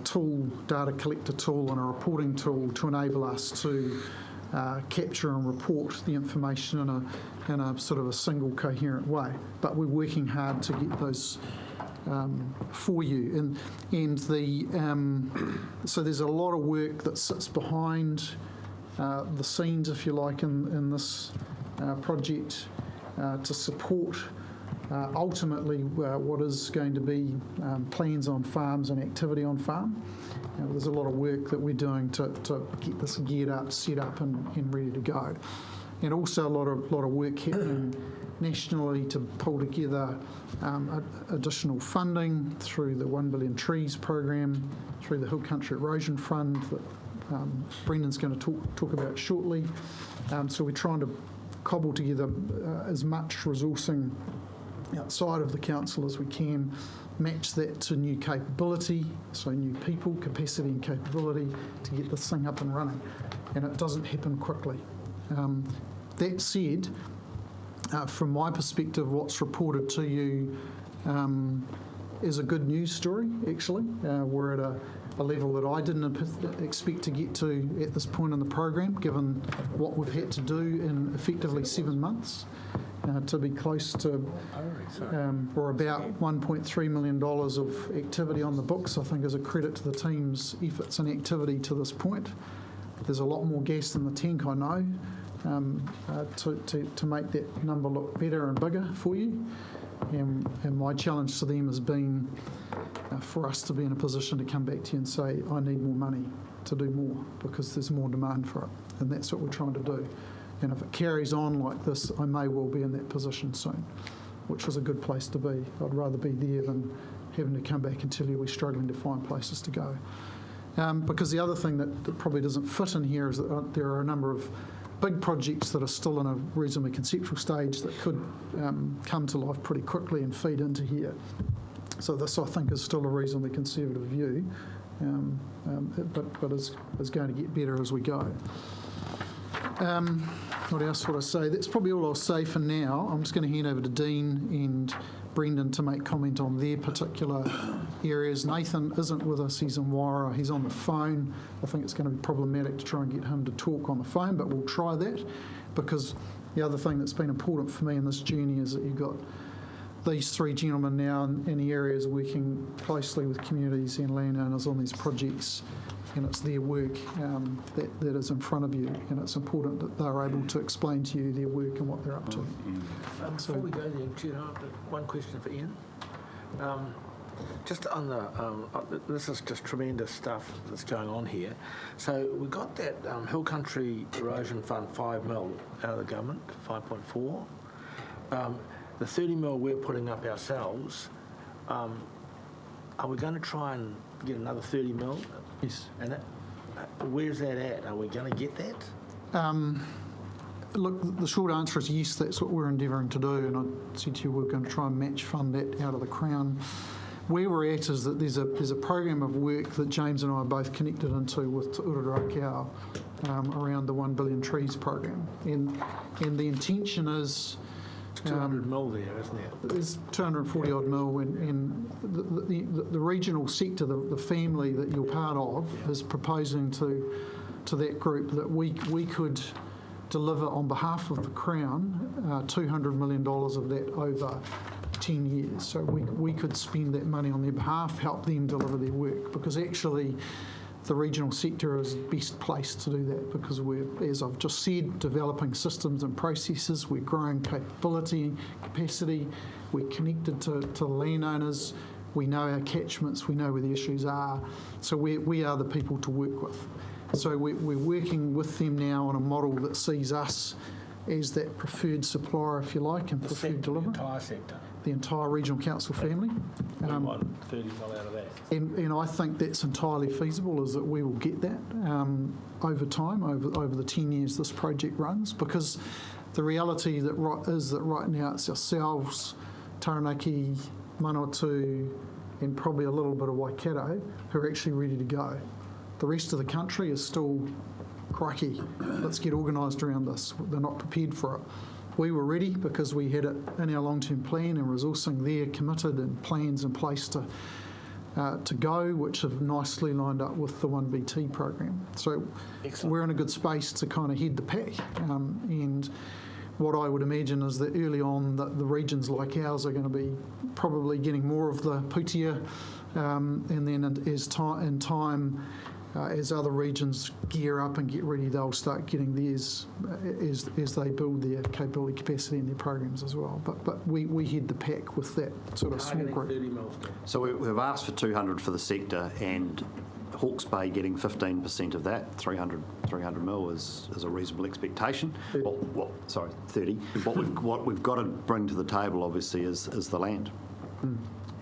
Speaker 11: tool, data collector tool and a reporting tool to enable us to capture and report the information in a sort of a single coherent way. But we're working hard to get those for you. So there's a lot of work that sits behind the scenes, if you like, in this project to support ultimately what is going to be plans on farms and activity on farm. There's a lot of work that we're doing to get this geared up, set up and ready to go. And also a lot of work happening nationally to pull together additional funding through the 1 Billion Trees program, through the Hill Country Erosion Fund that Brendan's going to talk about shortly. So we're trying to cobble together as much resourcing outside of the council as we can, match that to new capability, so new people, capacity and capability to get this thing up and running. And it doesn't happen quickly. That said, from my perspective, what's reported to you is a good news story, actually. We're at a level that I didn't expect to get to at this point in the program, given what we've had to do in effectively 7 months. To be close to, or about $1.3 million of activity on the books, I think is a credit to the team's efforts and activity to this point. There's a lot more gas in the tank, I know, to make that number look better and bigger for you. And my challenge to them has been for us to be in a position to come back to you and say, I need more money to do more because there's more demand for it. And that's what we're trying to do. And if it carries on like this, I may well be in that position soon, which is a good place to be. I'd rather be there than having to come back and tell you we're struggling to find places to go. Because the other thing that probably doesn't fit in here is that there are a number of big projects that are still in a reasonably conceptual stage that could come to life pretty quickly and feed into here. So this, I think, is still a reasonably conservative view, but is going to get better as we go. What else would I say? That's probably all I'll say for now. I'm just going to hand over to Dean and Brendan to make comment on their particular areas. Nathan isn't with us, he's in Waira, he's on the phone. I think it's going to be problematic to try and get him to talk on the phone, but we'll try that, because the other thing that's been important for me in this journey is that you've got these three gentlemen now in the areas working closely with communities and landowners on these projects, and it's their work that is in front of you, and it's important that they're able to explain to you their work and what they're up to.
Speaker 5: Before we go there, Chair, one question for Ian. Just on the, this is just tremendous stuff that's going on here. So we got that Hill Country Erosion Fund 5 mil out of the government, 5.4. The 30 mil we're putting up ourselves, are we going to try and get another 30 mil?
Speaker 11: Yes.
Speaker 5: And where's that at? Are we going to get that?
Speaker 11: Look, the short answer is yes, that's what we're endeavouring to do, and I said to you we're going to try and match fund that out of the Crown. Where we're at is that there's a program of work that James and I are both connected into with Te Ururakau around the 1 billion trees program, and the intention is
Speaker 5: 200 mil there, isn't it?
Speaker 11: There's 240 odd mil, and the regional sector, the family that you're part of, is proposing to that group that we could deliver on behalf of the Crown $200 million of that over 10 years. So we could spend that money on their behalf, help them deliver their work, because actually the regional sector is best placed to do that, because we're, as I've just said, developing systems and processes, we're growing capability, capacity, we're connected to landowners, we know our catchments, we know where the issues are, so we are the people to work with. So we're working with them now on a model that sees us as that preferred supplier, if you like, and preferred deliverer.
Speaker 5: The entire sector.
Speaker 11: The entire regional council family.
Speaker 5: We want 30 mil out of that.
Speaker 11: And I think that's entirely feasible, is that we will get that over time, over the 10 years this project runs, because the reality is that right now it's ourselves, Taranaki, Manawatu, and probably a little bit of Waikato who are actually ready to go. The rest of the country is still, crikey, let's get organised around this. They're not prepared for it. We were ready because we had it in our long-term plan and resourcing there committed and plans in place to go, which have nicely lined up with the 1BT program. So excellent. We're in a good space to kind of head the pack. And what I would imagine is that early on the regions like ours are going to be probably getting more of the putia, and then in time, as other regions gear up and get ready, they'll start getting theirs as they build their capability, capacity, and their programs as well. But we head the pack with that sort of small group.
Speaker 6: So we've asked for 200 for the sector, and Hawke's Bay getting 15% of that, 300 mil is a reasonable expectation. 30. What we've got to bring to the table, obviously, is the land.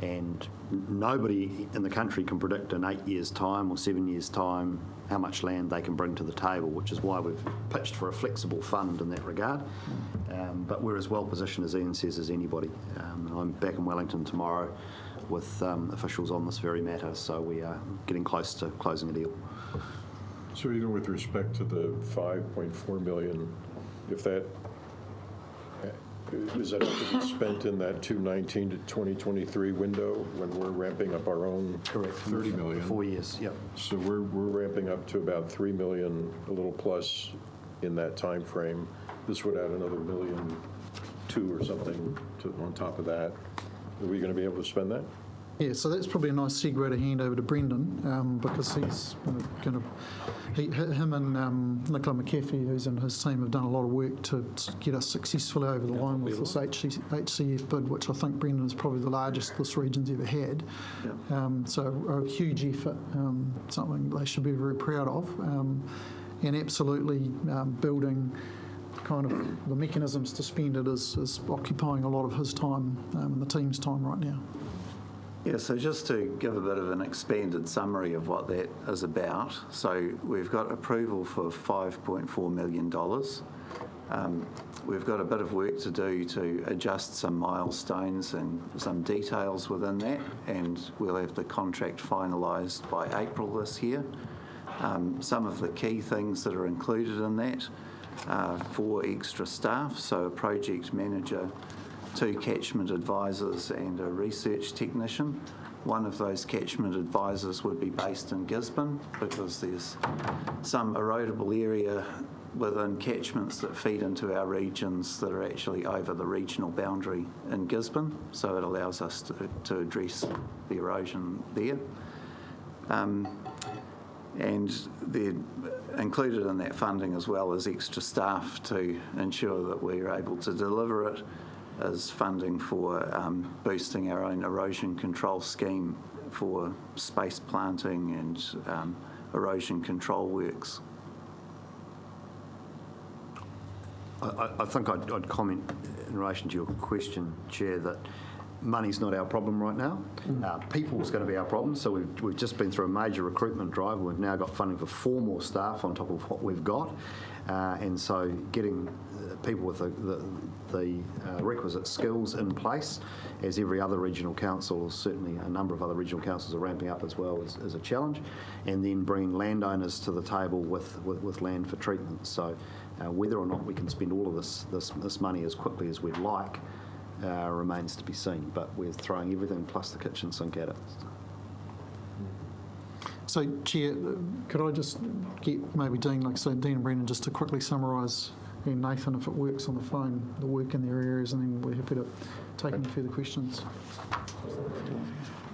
Speaker 6: And nobody in the country can predict in 8 years' time or 7 years' time how much land they can bring to the table, which is why we've pitched for a flexible fund in that regard. But we're as well positioned, as Ian says, as anybody. I'm back in Wellington tomorrow with officials on this very matter, so we are getting close to closing a deal.
Speaker 1: So even with respect to the 5.4 million, if that is that have to be spent in that 2019 to 2023 window when we're ramping up our own?
Speaker 6: Correct.
Speaker 1: 30 million.
Speaker 6: 4 years, yep.
Speaker 1: So we're ramping up to about 3 million, a little plus in that time frame. This would add another $1.2 million or something on top of that. Are we going to be able to spend that?
Speaker 11: Yeah, so that's probably a nice segue to hand over to Brendan, because he's him and Nicola McAfee, who's in his team, have done a lot of work to get us successfully over the line with this HCF bid, which I think, Brendan, is probably the largest this region's ever had. So a huge effort, something they should be very proud of, and absolutely building kind of the mechanisms to spend it is occupying a lot of his time and the team's time right now.
Speaker 17: Yeah, so just to give a bit of an expanded summary of what that is about. So we've got approval for $5.4 million. We've got a bit of work to do to adjust some milestones and some details within that, and we'll have the contract finalised by April this year. Some of the key things that are included in that are 4 extra staff, so a project manager, 2 catchment advisors and a research technician. One of those catchment advisors would be based in Gisborne because there's some erodible area within catchments that feed into our regions that are actually over the regional boundary in Gisborne, so it allows us to address the erosion there. And they're included in that funding as well as extra staff to ensure that we're able to deliver it, as funding for boosting our own erosion control scheme for space planting and erosion control works.
Speaker 6: I think I'd comment in relation to your question, Chair, that money's not our problem right now. People's going to be our problem. So we've just been through a major recruitment drive. We've now got funding for 4 more staff on top of what we've got. And so getting people with the requisite skills in place, as every other regional council, certainly a number of other regional councils are ramping up as well, is a challenge. And then bringing landowners to the table with land for treatment. So whether or not we can spend all of this money as quickly as we'd like remains to be seen. But we're throwing everything plus the kitchen sink at it.
Speaker 11: So, Chair, could I just get maybe Dean, like I say, Dean and Brendan, just to quickly summarise, and Nathan, if it works on the phone, the work in their areas, and then we're happy to take any further questions.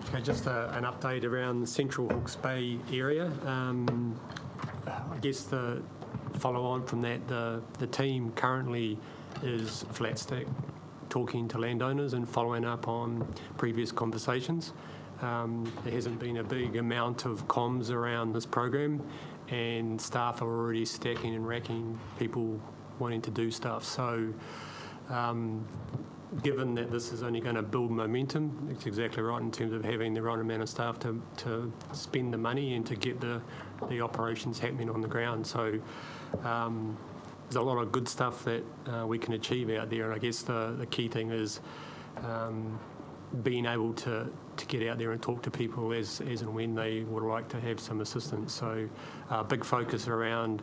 Speaker 15: Okay, just an update around the Central Hawke's Bay area. I guess the follow on from that, the team currently is flat stack, talking to landowners and following up on previous conversations. There hasn't been a big amount of comms around this program, and staff are already stacking and racking people wanting to do stuff. So given that this is only going to build momentum, it's exactly right in terms of having the right amount of staff to spend the money and to get the operations happening on the ground. So there's a lot of good stuff that we can achieve out there, and I guess the key thing is being able to get out there and talk to people as and when they would like to have some assistance. So big focus around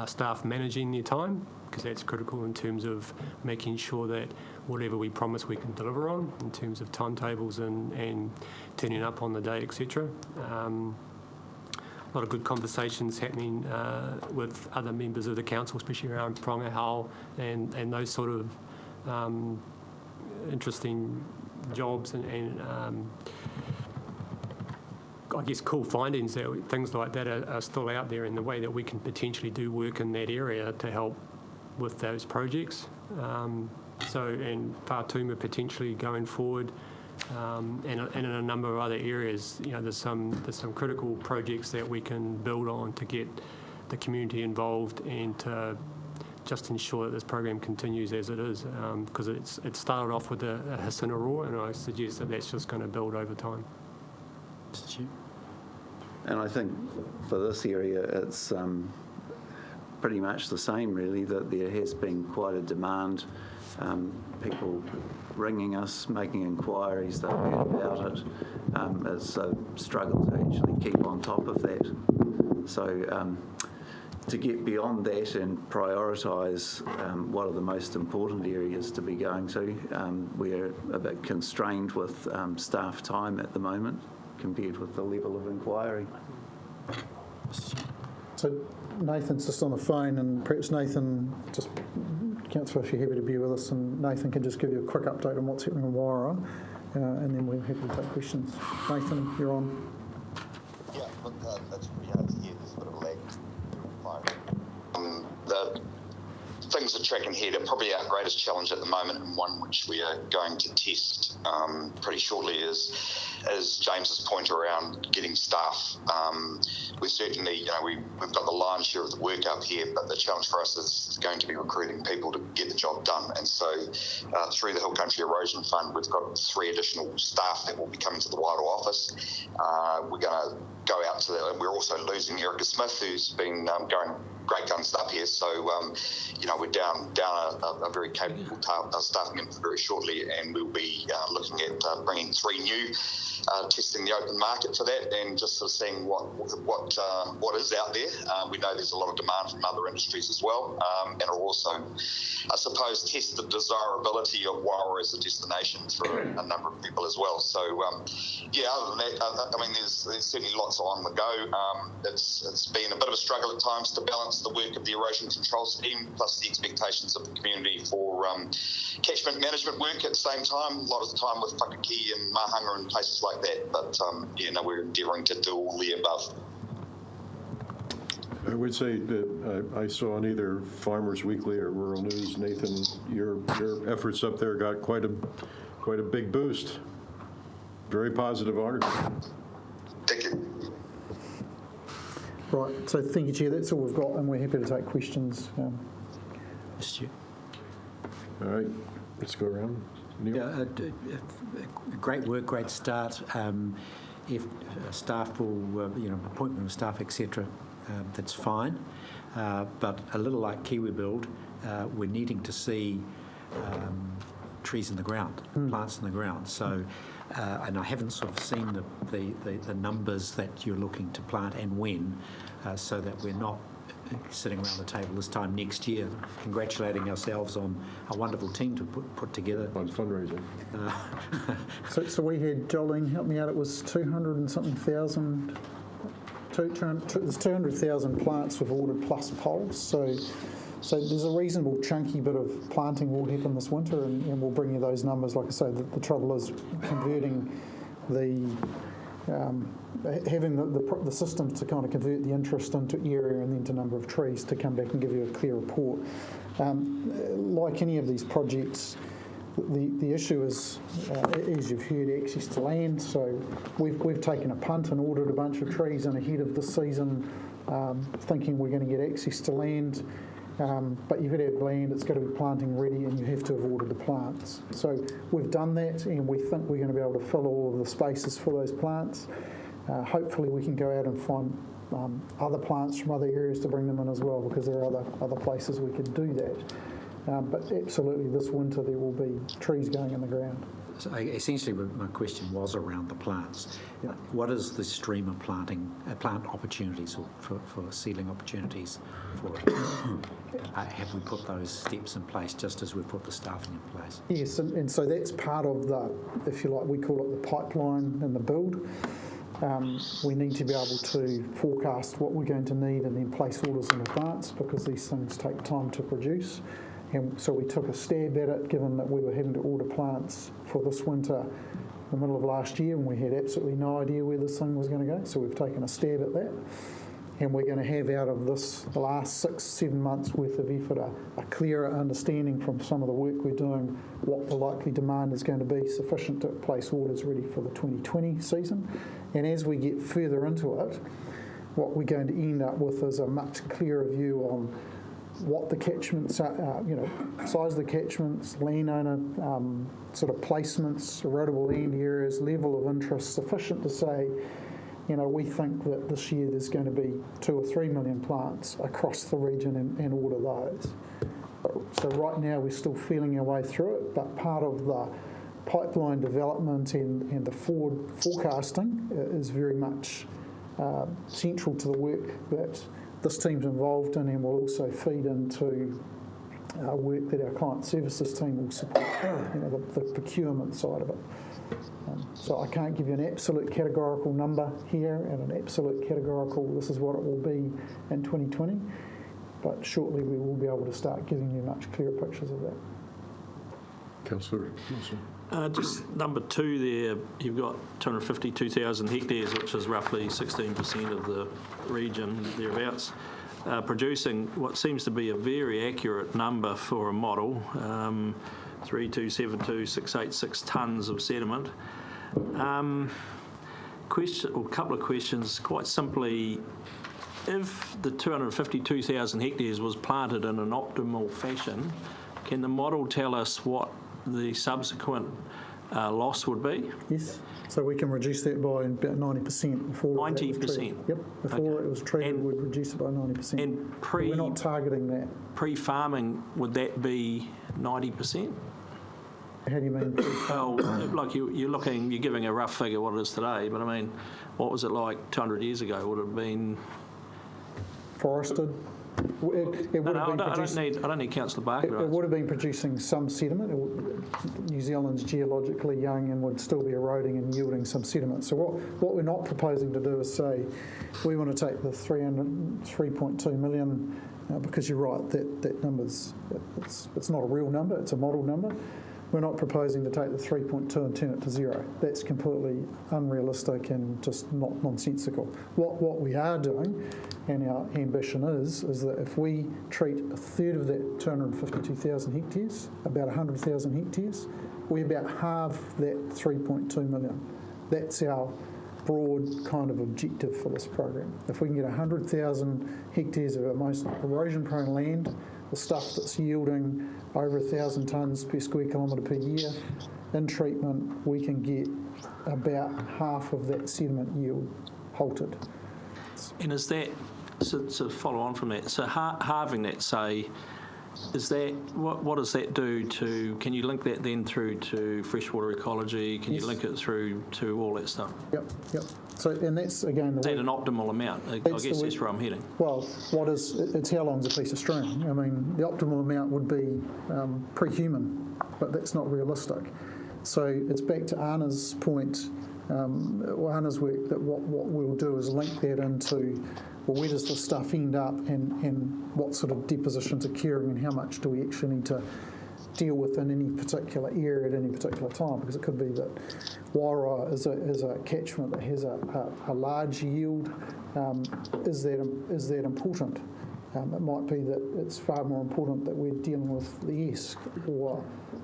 Speaker 15: staff managing their time, because that's critical in terms of making sure that whatever we promise we can deliver on in terms of timetables and turning up on the day, etc. A lot of good conversations happening with other members of the council, especially around Porangahau and those sort of interesting jobs and I guess cool findings that things like that are still out there in the way that we can potentially do work in that area to help with those projects. And Whātuma potentially going forward, and in a number of other areas, there's some critical projects that we can build on to get the community involved and to just ensure that this program continues as it is, because it started off with a hiss and a roar, and I suggest that that's just going to build over time.
Speaker 17: And I think for this area, it's pretty much the same, really, that there has been quite a demand. People ringing us, making inquiries, they've heard about it. It's a struggle to actually keep on top of that. So to get beyond that and prioritise what are the most important areas to be going to, we're a bit constrained with staff time at the moment compared with the level of inquiry.
Speaker 11: So Nathan's just on the phone, and perhaps Nathan, Councillor, if you're happy to be with us, and Nathan can just give you a quick update on what's happening in Wairau, and then we're happy to take questions. Nathan, you're on.
Speaker 18: Yeah, look, that's pretty hard to hear. There's a bit of a lag. The things are tracking ahead. Are probably our greatest challenge at the moment, and one which we are going to test pretty shortly, is James's point around getting staff. We certainly, we've got the lion's share of the work up here, but the challenge for us is going to be recruiting people to get the job done. And so through the Hill Country Erosion Fund, we've got 3 additional staff that will be coming to the Wairau office. We're going to go out to we're also losing Erica Smith, who's been going great guns up here. So, we're down a very capable staff member very shortly, and we'll be looking at bringing 3 new, testing the open market for that, and just sort of seeing what is out there. We know there's a lot of demand from other industries as well, and are also, I suppose, test the desirability of Wairau as a destination for a number of people as well. So, other than that, there's certainly lots on the go. It's been a bit of a struggle at times to balance the work of the erosion control scheme plus the expectations of the community for catchment management work at the same time. A lot of the time with Whakaki and Mahanga and places like that. But, we're endeavouring to do all the above.
Speaker 1: I would say that I saw on either Farmers Weekly or Rural News, Nathan, your efforts up there got quite a big boost. Very positive article.
Speaker 18: Thank you.
Speaker 11: Right, so thank you, Chair. That's all we've got, and we're happy to take questions.
Speaker 9: Stu.
Speaker 1: All right, let's go around. Neil?
Speaker 9: Yeah, great work, great start. If staff will, appointment of staff, etc., that's fine. But a little like Kiwi Build, we're needing to see trees in the ground, plants in the ground. So, and I haven't sort of seen the numbers that you're looking to plant and when, so that we're not sitting around the table this time next year congratulating ourselves on a wonderful team to put together.
Speaker 1: On fundraising.
Speaker 11: So we had, Jolene, help me out, it was 200 and something thousand, there's 200,000 plants we've ordered plus poles. So there's a reasonable chunky bit of planting will happen this winter, and we'll bring you those numbers. Like I say, the trouble is converting having the systems to kind of convert the interest into area and then to number of trees to come back and give you a clear report. Like any of these projects, the issue is, as you've heard, access to land. So we've taken a punt and ordered a bunch of trees in ahead of the season, thinking we're going to get access to land. But you've got to have land, it's got to be planting ready, and you have to have ordered the plants. So we've done that, and we think we're going to be able to fill all of the spaces for those plants. Hopefully we can go out and find other plants from other areas to bring them in as well, because there are other places we could do that. But absolutely this winter there will be trees going in the ground.
Speaker 9: So essentially my question was around the plants.
Speaker 11: Yeah.
Speaker 9: What is the stream of plant opportunities or for seedling opportunities for it? Have we put those steps in place just as we've put the staffing in place?
Speaker 11: Yes, and so that's part of the, if you like, we call it the pipeline and the build. We need to be able to forecast what we're going to need and then place orders in advance, because these things take time to produce. And so we took a stab at it, given that we were having to order plants for this winter in the middle of last year, and we had absolutely no idea where this thing was going to go. So we've taken a stab at that. And we're going to have out of this, the last 6-7 months worth of effort, a clearer understanding from some of the work we're doing what the likely demand is going to be, sufficient to place orders ready for the 2020 season. And as we get further into it, what we're going to end up with is a much clearer view on what the catchments are, size of the catchments, landowner sort of placements, erodible land areas, level of interest, sufficient to say, we think that this year there's going to be 2 or 3 million plants across the region and order those. So right now we're still feeling our way through it, but part of the pipeline development and the forward forecasting is very much central to the work that this team's involved in, and will also feed into work that our client services team will support, the procurement side of it. So I can't give you an absolute categorical number here and an absolute categorical this is what it will be in 2020, but shortly we will be able to start giving you much clearer pictures of that.
Speaker 1: Councillor Wilson.
Speaker 14: Just number 2 there, you've got 252,000 hectares, which is roughly 16% of the region, thereabouts, producing what seems to be a very accurate number for a model, 3,272,686 tonnes of sediment. A couple of questions, quite simply. If the 252,000 hectares was planted in an optimal fashion, can the model tell us what the subsequent loss would be?
Speaker 11: Yes. So we can reduce that by about 90% before
Speaker 14: 90%?
Speaker 11: Yep. Before it was treated, we'd reduce it by 90%.
Speaker 14: And
Speaker 11: we're not targeting that.
Speaker 14: Pre-farming, would that be 90%?
Speaker 11: How do you mean?
Speaker 14: Well, like you're giving a rough figure what it is today, but I mean, what was it like 200 years ago? Would it have been
Speaker 11: forested? It would have been
Speaker 14: I don't need Councillor Barker.
Speaker 11: It would have been producing some sediment. New Zealand's geologically young and would still be eroding and yielding some sediment. So what we're not proposing to do is say we want to take the 3.2 million because you're right, that number's it's not a real number, it's a model number. We're not proposing to take the 3.2 and turn it to 0. That's completely unrealistic and just not nonsensical. What we are doing, and our ambition is that if we treat a third of that 252,000 hectares, about 100,000 hectares, we about halve that 3.2 million. That's our broad kind of objective for this program. If we can get 100,000 hectares of our most erosion-prone land, the stuff that's yielding over 1,000 tonnes per square kilometre per year, in treatment we can get about half of that sediment yield halted.
Speaker 14: And is that, so follow on from that, so halving that, say, is that, what does that do to, can you link that then through to freshwater ecology? Can you link it through to all that stuff?
Speaker 11: Yep. So, and that's again...
Speaker 14: Is that an optimal amount? I guess that's where I'm heading.
Speaker 11: Well, it's how long's a piece of string? I mean, the optimal amount would be pre-human, but that's not realistic. So it's back to Anna's point, or Anna's work, that what we'll do is link that into, well, where does the stuff end up and what sort of deposition's occurring and how much do we actually need to deal with in any particular area at any particular time, because it could be that Wairau is a catchment that has a large yield. Is that important? It might be that it's far more important that we're dealing with the Esk or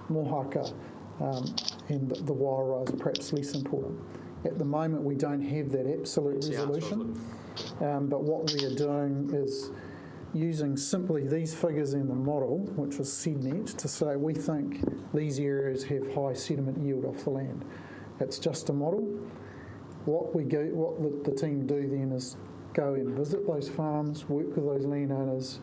Speaker 11: Mohaka, and the Wairau is perhaps less important. At the moment, we don't have that absolute resolution, but what we are doing is using simply these figures in the model, which is SEDNet, to say we think these areas have high sediment yield off the land. It's just a model. What the team do then is go and visit those farms, work with those landowners,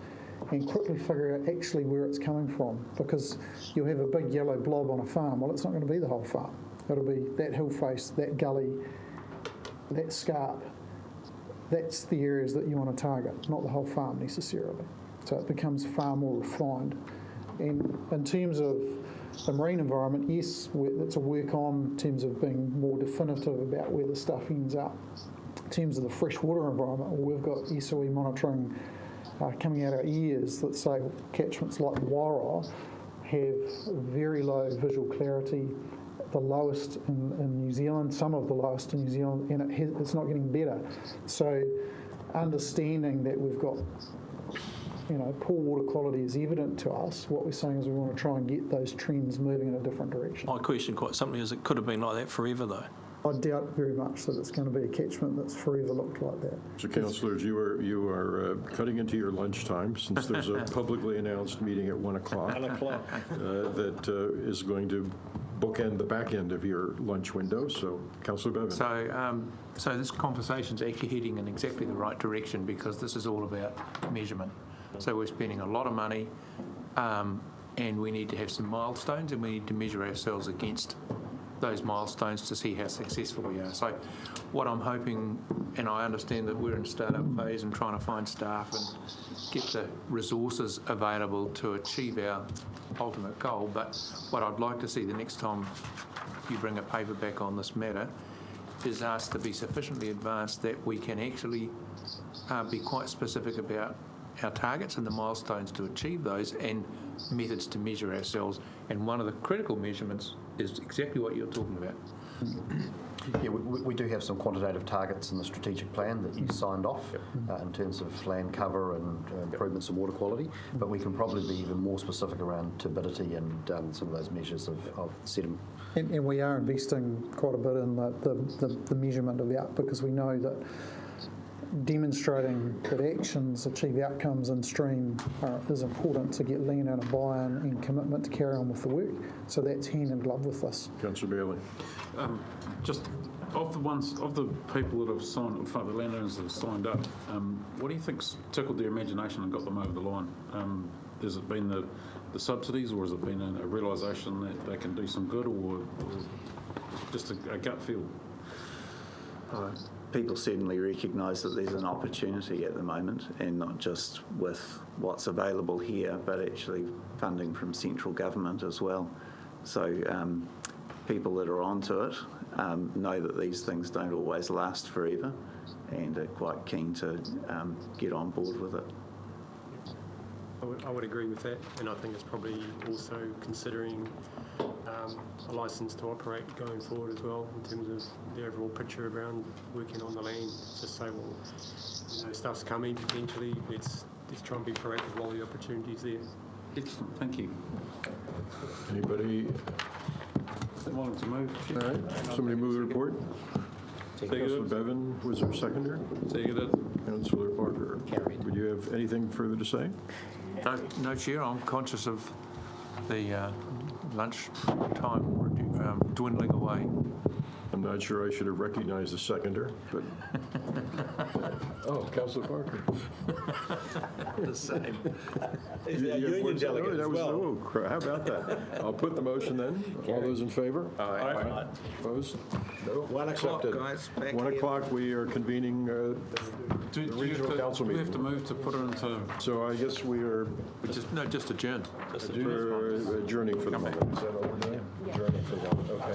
Speaker 11: and quickly figure out actually where it's coming from, because you'll have a big yellow blob on a farm. Well, it's not going to be the whole farm. It'll be that hill face, that gully, that scarp. That's the areas that you want to target, not the whole farm necessarily. So it becomes far more refined. And in terms of the marine environment, yes, that's a work on in terms of being more definitive about where the stuff ends up. In terms of the freshwater environment, we've got SOE monitoring coming out our ears that say catchments like Wairau have very low visual clarity, the lowest in New Zealand, some of the lowest in New Zealand, and it's not getting better. So understanding that we've got, poor water quality is evident to us, what we're saying is we want to try and get those trends moving in a different direction.
Speaker 14: My question quite simply is, it could have been like that forever though.
Speaker 11: I doubt very much that it's going to be a catchment that's forever looked like that.
Speaker 1: So, councillors, you are cutting into your lunchtime, since there's a publicly announced meeting at 1 o'clock.
Speaker 14: 1 o'clock.
Speaker 1: That is going to bookend the back end of your lunch window. So, Councillor Bevan.
Speaker 7: So this conversation's actually heading in exactly the right direction, because this is all about measurement. So we're spending a lot of money, and we need to have some milestones, and we need to measure ourselves against those milestones to see how successful we are. So what I'm hoping, and I understand that we're in startup phase and trying to find staff and get the resources available to achieve our ultimate goal, but what I'd like to see the next time you bring a paper back on this matter is us to be sufficiently advanced that we can actually be quite specific about our targets and the milestones to achieve those, and methods to measure ourselves. And one of the critical measurements is exactly what you're talking about.
Speaker 6: Yeah, we do have some quantitative targets in the strategic plan that you signed off in terms of land cover and improvements in water quality, but we can probably be even more specific around turbidity and some of those measures of sediment.
Speaker 11: And we are investing quite a bit in the measurement of that, because we know that demonstrating that actions achieve outcomes in stream is important to get landowner buy-in and commitment to carry on with the work. So that's hand in glove with this.
Speaker 1: Councillor Bailey.
Speaker 8: Just of the people that have signed, in fact, the landowners that have signed up, what do you think's tickled their imagination and got them over the line? Has it been the subsidies, or has it been a realisation that they can do some good, or just a gut feel?
Speaker 17: People certainly recognise that there's an opportunity at the moment, and not just with what's available here, but actually funding from central government as well. So people that are onto it know that these things don't always last forever, and are quite keen to get on board with it.
Speaker 15: I would agree with that, and I think it's probably also considering a licence to operate going forward as well, in terms of the overall picture around working on the land. Just say, well, stuff's coming eventually. Let's try and be proactive while the opportunity's there.
Speaker 8: Excellent, thank you.
Speaker 1: Anybody
Speaker 8: wanting to move?
Speaker 1: All right, somebody move the report. Councillor Bevan, was there a seconder?
Speaker 4: Seconded.
Speaker 1: Councillor Parker. Carried. Would you have anything further to say?
Speaker 7: No, Chair, I'm conscious of the lunch time dwindling away.
Speaker 1: I'm not sure I should have recognized the seconder, but... Oh, Councillor Parker.
Speaker 7: The same.
Speaker 1: Union delegate as well. Oh, how about that? I'll put the motion then. All those in favor?
Speaker 4: Aye.
Speaker 1: Opposed? No.
Speaker 5: 1 o'clock,
Speaker 1: Accepted.
Speaker 5: guys.
Speaker 1: 1 o'clock, we are convening the regional council
Speaker 8: Do we have
Speaker 1: meeting.
Speaker 8: to move to put it into...
Speaker 1: So I guess we are
Speaker 7: Just adjourn.
Speaker 1: we're adjourning for the moment. Is that what we're doing? Adjourning for the moment, okay.